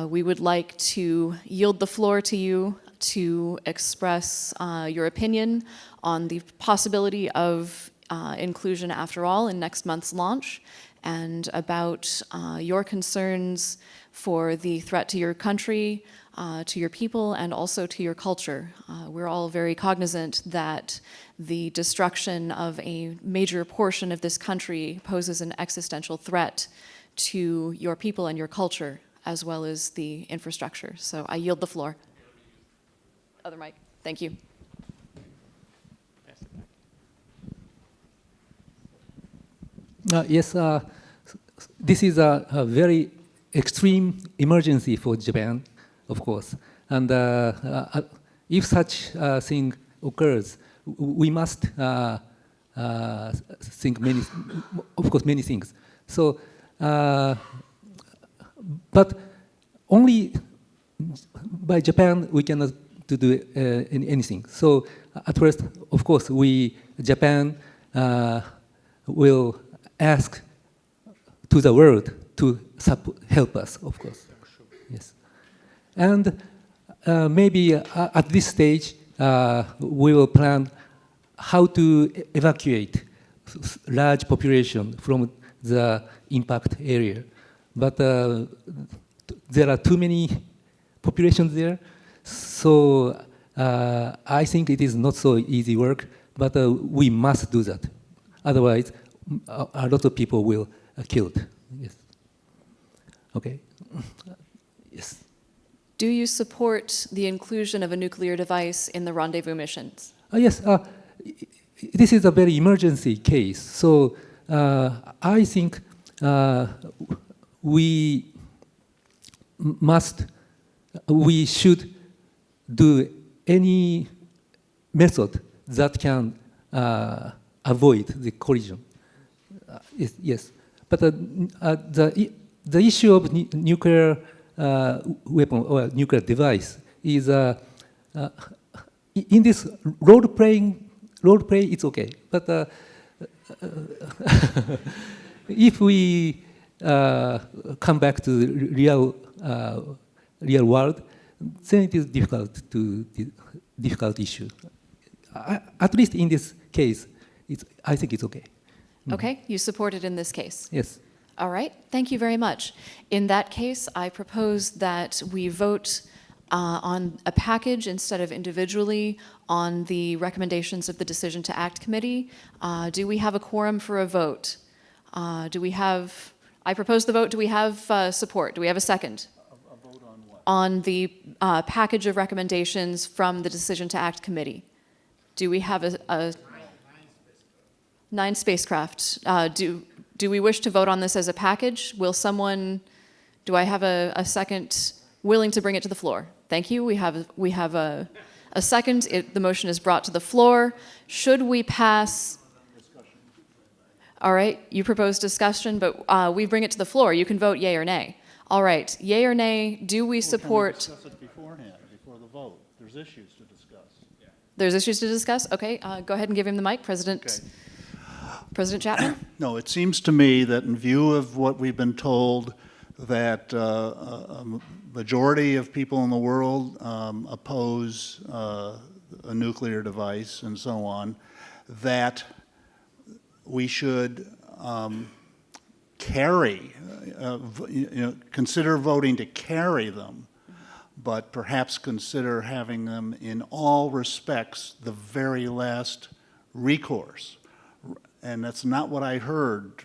We would like to yield the floor to you to express your opinion on the possibility of inclusion after all in next month's launch, and about your concerns for the threat to your country, to your people, and also to your culture. We're all very cognizant that the destruction of a major portion of this country poses an existential threat to your people and your culture, as well as the infrastructure. So I yield the floor. Other mic. Thank you. Yes, this is a very extreme emergency for Japan, of course. And if such thing occurs, we must think many things. So, but only by Japan we cannot do anything. So at first, of course, Japan will ask to the world to help us, of course. Yes. And maybe at this stage, we will plan how to evacuate large population from the impact area. But there are too many populations there, so I think it is not so easy work, but we must do that. Otherwise, a lot of people will killed. Yes. Okay. Yes. Do you support the inclusion of a nuclear device in the rendezvous missions? Yes. This is a very emergency case. So I think we should do any method that can avoid the collision. Yes, but the issue of nuclear weapon or nuclear device is in this role play it's okay, but if we come back to the real world, then it is difficult issue. At least in this case, I think it's okay. Okay, you support it in this case? Yes. All right, thank you very much. In that case, I propose that we vote on a package instead of individually on the recommendations of the Decision to Act Committee. Do we have a quorum for a vote? I propose the vote. Do we have support? Do we have a second? A vote on what? On the package of recommendations from the Decision to Act Committee. Do we have a 9 spacecraft? Do we wish to vote on this as a package? Do I have a second willing to bring it to the floor? Thank you. We have a second. The motion is brought to the floor. Should we pass? All right, you propose discussion, but we bring it to the floor. You can vote yay or nay. All right, yay or nay, do we support? Can we discuss it beforehand, before the vote? There's issues to discuss. Yeah. There's issues to discuss? Okay, go ahead and give him the mic, President. Okay. President Chapman? No, it seems to me that in view of what we've been told, that a majority of people in the world oppose a nuclear device and so on, that we should consider voting to carry them, but perhaps consider having them in all respects the very last recourse. And that's not what I heard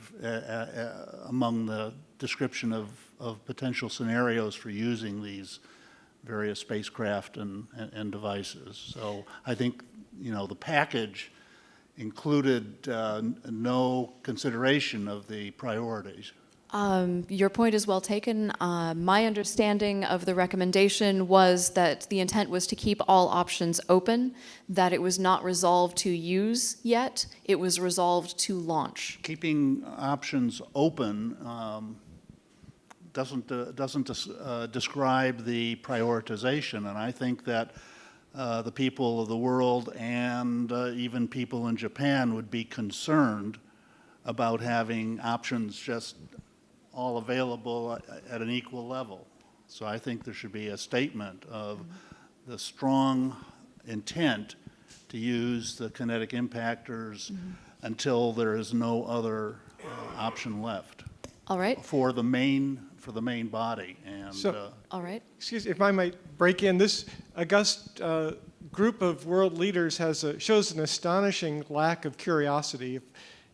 among the description of potential scenarios for using these various spacecraft and devices. So I think, the package included no consideration of the priorities. Your point is well taken. My understanding of the recommendation was that the intent was to keep all options open, that it was not resolved to use yet, it was resolved to launch. Keeping options open doesn't describe the prioritization, and I think that the people of the world and even people in Japan would be concerned about having options just all available at an equal level. So I think there should be a statement of the strong intent to use the kinetic impactors until there is no other option left. All right. For the main body. And all right. Excuse me, if I might break in, this august group of world leaders shows an astonishing lack of curiosity.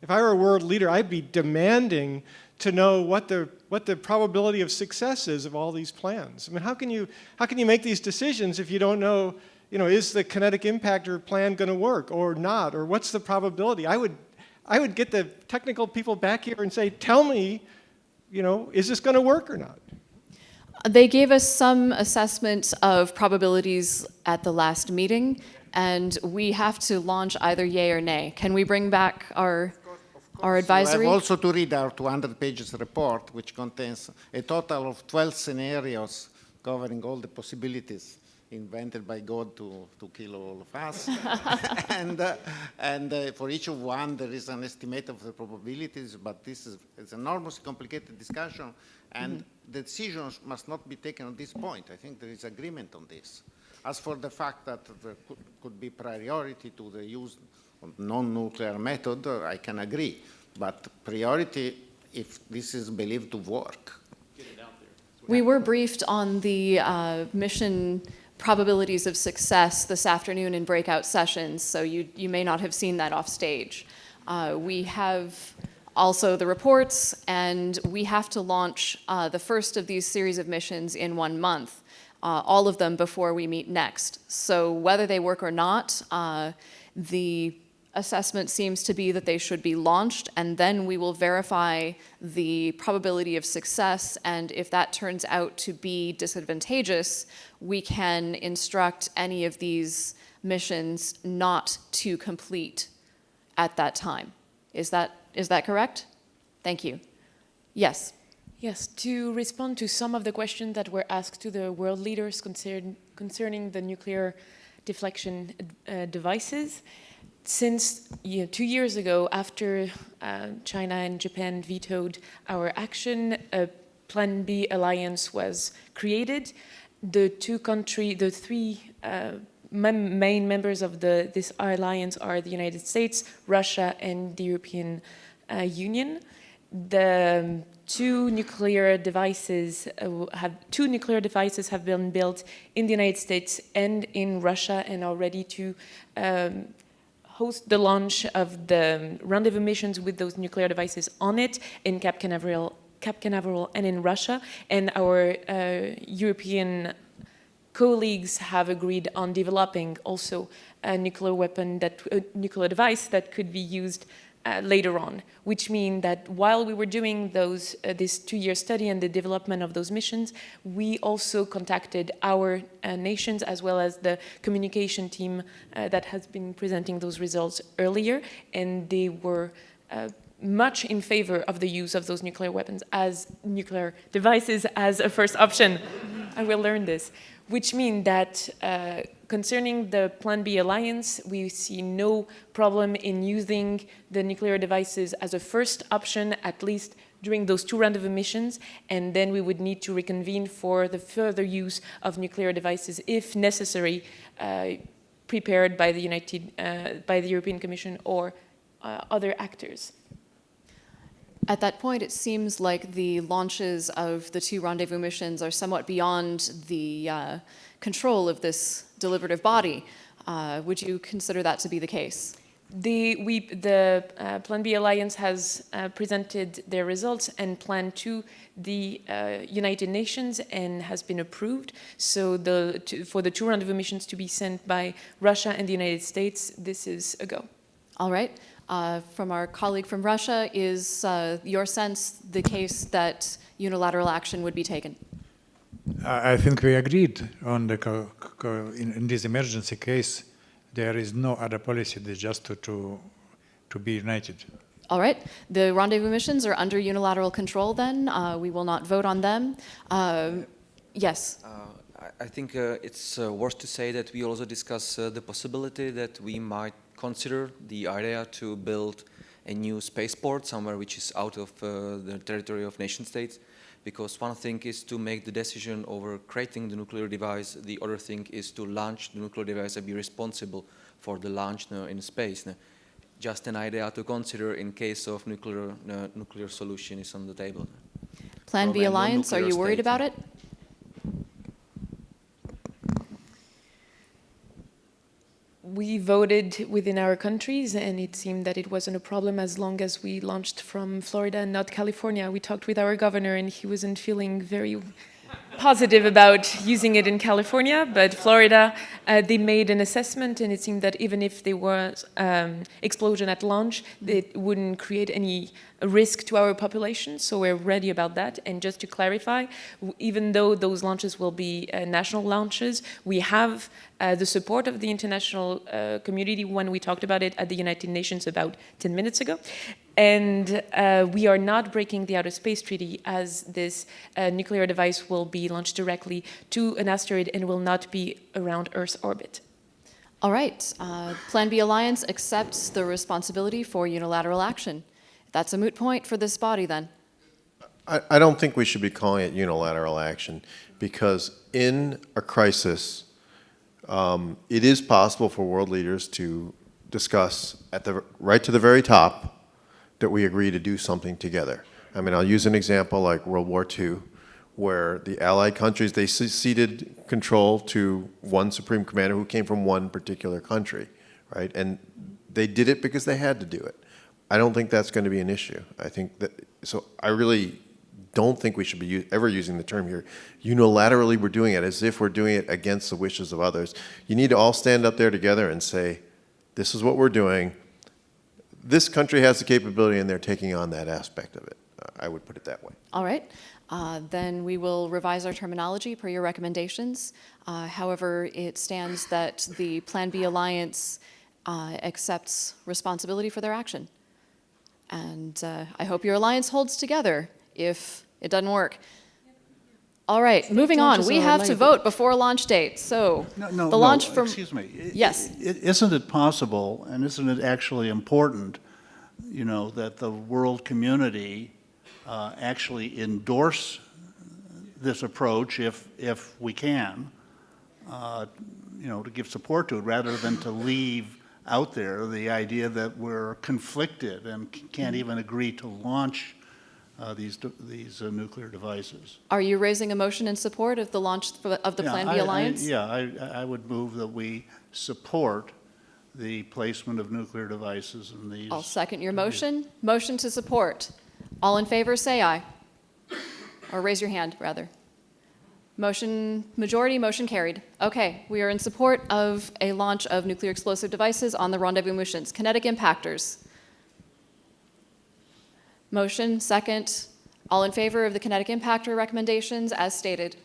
If I were a world leader, I'd be demanding to know what the probability of success is of all these plans. I mean, how can you make these decisions if you don't know, is the kinetic impactor plan going to work or not, or what's the probability? I would get the technical people back here and say, tell me, is this going to work or not? They gave us some assessment of probabilities at the last meeting, and we have to launch either yay or nay. Can we bring back our advisory? You have also to read our 200 pages report, which contains a total of 12 scenarios covering all the possibilities invented by God to kill all of us. and for each of one, there is an estimate of the probabilities, but this is an enormously complicated discussion, and the decisions must not be taken at this point. I think there is agreement on this. As for the fact that there could be priority to the use of non-nuclear method, I can agree, but priority if this is believed to work. We were briefed on the mission probabilities of success this afternoon in breakout sessions, so you may not have seen that off stage. We have also the reports, and we have to launch the first of these series of missions in 1 month, all of them before we meet next. So whether they work or not, the assessment seems to be that they should be launched, and then we will verify the probability of success, and if that turns out to be disadvantageous, we can instruct any of these missions not to complete at that time. Is that correct? Thank you. Yes. Yes, to respond to some of the questions that were asked to the world leaders concerning the nuclear deflection devices, since 2 years ago, after China and Japan vetoed our action, a Plan B alliance was created. The three main members of this alliance are the United States, Russia, and the European Union. The two nuclear devices have been built in the United States and in Russia, and are ready to host the launch of the rendezvous missions with those nuclear devices on it in Cape Canaveral and in Russia. And our European colleagues have agreed on developing also a nuclear device that could be used later on, which means that while we were doing this 2-year study and the development of those missions, we also contacted our nations as well as the communication team that has been presenting those results earlier, and they were much in favor of the use of those nuclear weapons as nuclear devices as a first option. I will learn this. Which means that concerning the Plan B alliance, we see no problem in using the nuclear devices as a first option, at least during those 2 rendezvous missions, and then we would need to reconvene for the further use of nuclear devices, if necessary, prepared by the European Commission or other actors. At that point, it seems like the launches of the 2 rendezvous missions are somewhat beyond the control of this deliberative body. Would you consider that to be the case? The Plan B Alliance has presented their results and plan to the United Nations and has been approved. So for the 2 rendezvous missions to be sent by Russia and the United States, this is a go. All right. From our colleague from Russia, is your sense the case that unilateral action would be taken? I think we agreed on in this emergency case, there is no other policy than just to be united. All right. The rendezvous missions are under unilateral control then. We will not vote on them. Yes. I think it's worth to say that we also discuss the possibility that we might consider the idea to build a new spaceport somewhere which is out of the territory of nation states, because one thing is to make the decision over creating the nuclear device, the other thing is to launch the nuclear device and be responsible for the launch in space. Just an idea to consider in case of nuclear solution is on the table. Plan B alliance, are you worried about it? We voted within our countries, and it seemed that it wasn't a problem as long as we launched from Florida and not California. We talked with our governor, and he wasn't feeling very positive about using it in California, but Florida, they made an assessment, and it seemed that even if there was explosion at launch, it wouldn't create any risk to our population, so we're ready about that. And just to clarify, even though those launches will be national launches, we have the support of the international community when we talked about it at the United Nations about 10 minutes ago. And we are not breaking the Outer Space Treaty, as this nuclear device will be launched directly to an asteroid and will not be around Earth's orbit. All right. Plan B Alliance accepts the responsibility for unilateral action. That's a moot point for this body, then. I don't think we should be calling it unilateral action, because in a crisis, it is possible for world leaders to discuss right to the very top that we agree to do something together. I mean, I'll use an example like World War II, where the Allied countries, they ceded control to one supreme commander who came from one particular country, right? And they did it because they had to do it. I don't think that's going to be an issue. I think that, so I really don't think we should be ever using the term here. Unilaterally, we're doing it as if we're doing it against the wishes of others. You need to all stand up there together and say, this is what we're doing. This country has the capability and they're taking on that aspect of it. I would put it that way. All right. Then we will revise our terminology per your recommendations. However, it stands that the Plan B Alliance accepts responsibility for their action. And I hope your alliance holds together if it doesn't work. All right, moving on. We have to vote before launch date. So the launch from... Excuse me. Yes. Isn't it possible, and isn't it actually important, you know, that the world community actually endorse this approach if we can, you know, to give support to it, rather than to leave out there the idea that we're conflicted and can't even agree to launch these nuclear devices. Are you raising a motion in support of the launch of the Plan B Alliance? I would move that we support the placement of nuclear devices in these. I'll second your motion. Motion to support. All in favor, say aye. Or raise your hand, rather. Motion, majority, motion carried. Okay, we are in support of a launch of nuclear explosive devices on the Rendezvous Missions. Kinetic impactors. Motion, second. All in favor of the kinetic impactor recommendations as stated.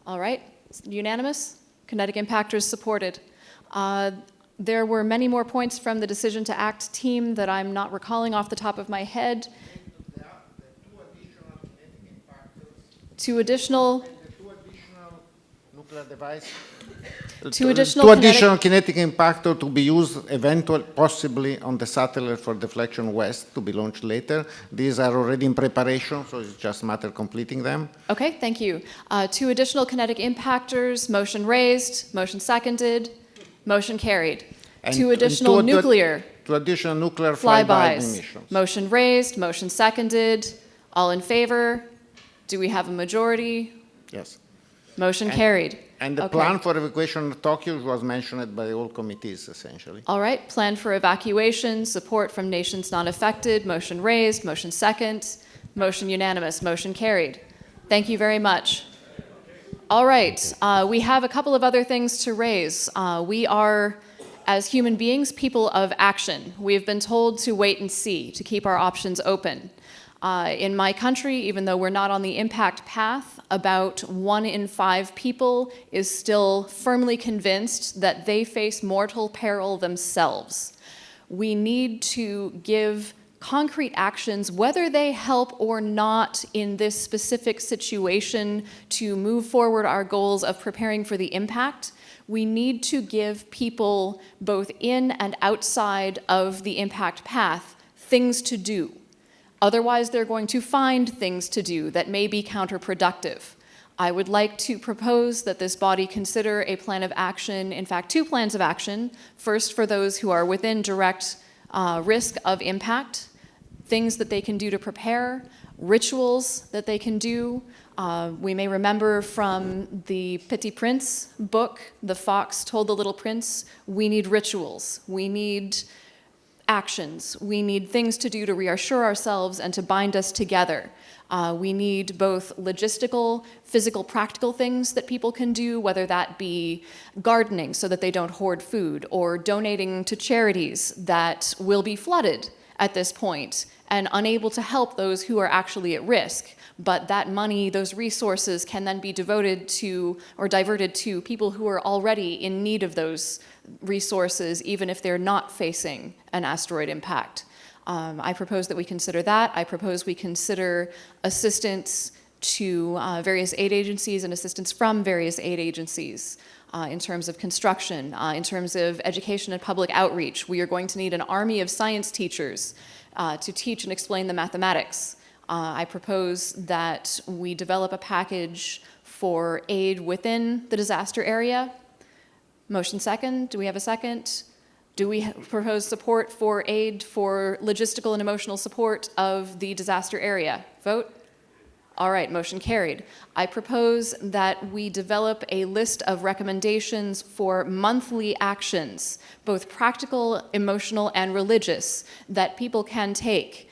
All right, unanimous? Kinetic impactors supported. There were many more points from the decision to act team that I'm not recalling off the top of my head. Two additional nuclear device. Two additional kinetic impactor to be used eventually, possibly on the satellite for Deflection West to be launched later. These are already in preparation, so it's just a matter of completing them. Okay, thank you. Two additional kinetic impactors, motion raised, motion seconded, motion carried. And two additional nuclear flyby missions. Motion raised, motion seconded. All in favor? Do we have a majority? Yes. Motion carried. And the plan for evacuation of Tokyo was mentioned by all committees, essentially. All right, plan for evacuation, support from nations not affected, motion raised, motion second, motion unanimous, motion carried. Thank you very much. All right, we have a couple of other things to raise. We are, as human beings, people of action. We have been told to wait and see, to keep our options open. In my country, even though we're not on the impact path, about 1 in 5 people is still firmly convinced that they face mortal peril themselves. We need to give concrete actions, whether they help or not in this specific situation, to move forward our goals of preparing for the impact. We need to give people, both in and outside of the impact path, things to do. Otherwise, they're going to find things to do that may be counterproductive. I would like to propose that this body consider a plan of action, in fact, 2 plans of action. First, for those who are within direct risk of impact, things that they can do to prepare, rituals that they can do. We may remember from the Petit Prince book, The Fox Told the Little Prince, we need rituals. We need actions. We need things to do to reassure ourselves and to bind us together. We need both logistical, physical, practical things that people can do, whether that be gardening so that they don't hoard food, or donating to charities that will be flooded at this point and unable to help those who are actually at risk. But that money, those resources, can then be devoted to or diverted to people who are already in need of those resources, even if they're not facing an asteroid impact. I propose that we consider that. I propose we consider assistance to various aid agencies and assistance from various aid agencies in terms of construction, in terms of education and public outreach. We are going to need an army of science teachers to teach and explain the mathematics. I propose that we develop a package for aid within the disaster area. Motion second. Do we have a second? Do we propose support for aid for logistical and emotional support of the disaster area? Vote. All right, motion carried. I propose that we develop a list of recommendations for monthly actions, both practical, emotional, and religious, that people can take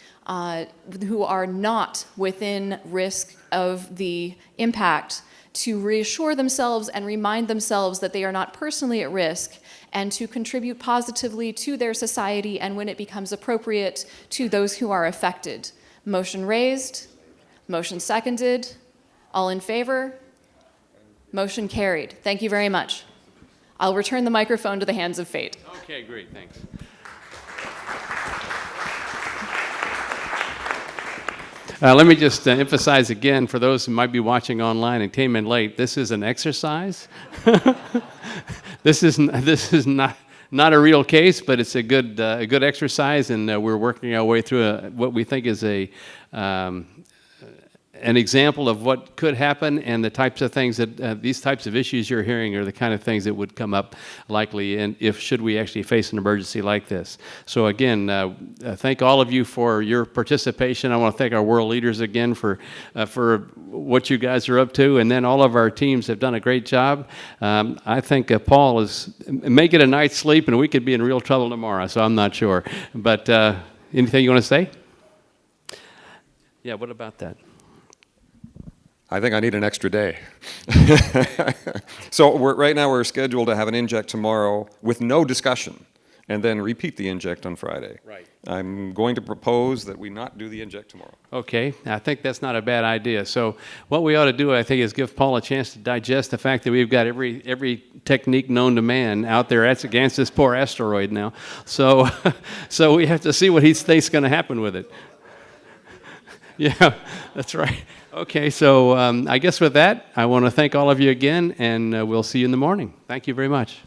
who are not within risk of the impact, to reassure themselves and remind themselves that they are not personally at risk, and to contribute positively to their society and, when it becomes appropriate, to those who are affected. Motion raised. Motion seconded. All in favor? Motion carried. Thank you very much. I'll return the microphone to the hands of fate. Okay, great, thanks. Let me just emphasize again, for those who might be watching online and came in late, this is an exercise. This is not a real case, but it's a good exercise, and we're working our way through what we think is an example of what could happen, and the types of things that these types of issues you're hearing are the kind of things that would come up likely, and should we actually face an emergency like this. So again, thank all of you for your participation. I want to thank our world leaders again for what you guys are up to, and then all of our teams have done a great job. I think Paul may get a night's sleep, and we could be in real trouble tomorrow, so I'm not sure. But anything you want to say? Yeah, what about that? I think I need an extra day. So right now we're scheduled to have an inject tomorrow with no discussion, and then repeat the inject on Friday. Right. I'm going to propose that we not do the inject tomorrow. Okay, I think that's not a bad idea. So what we ought to do, I think, is give Paul a chance to digest the fact that we've got every technique known to man out there against this poor asteroid now. So, so we have to see what he thinks is going to happen with it. Yeah, that's right. Okay, so I guess with that, I want to thank all of you again, and we'll see you in the morning. Thank you very much.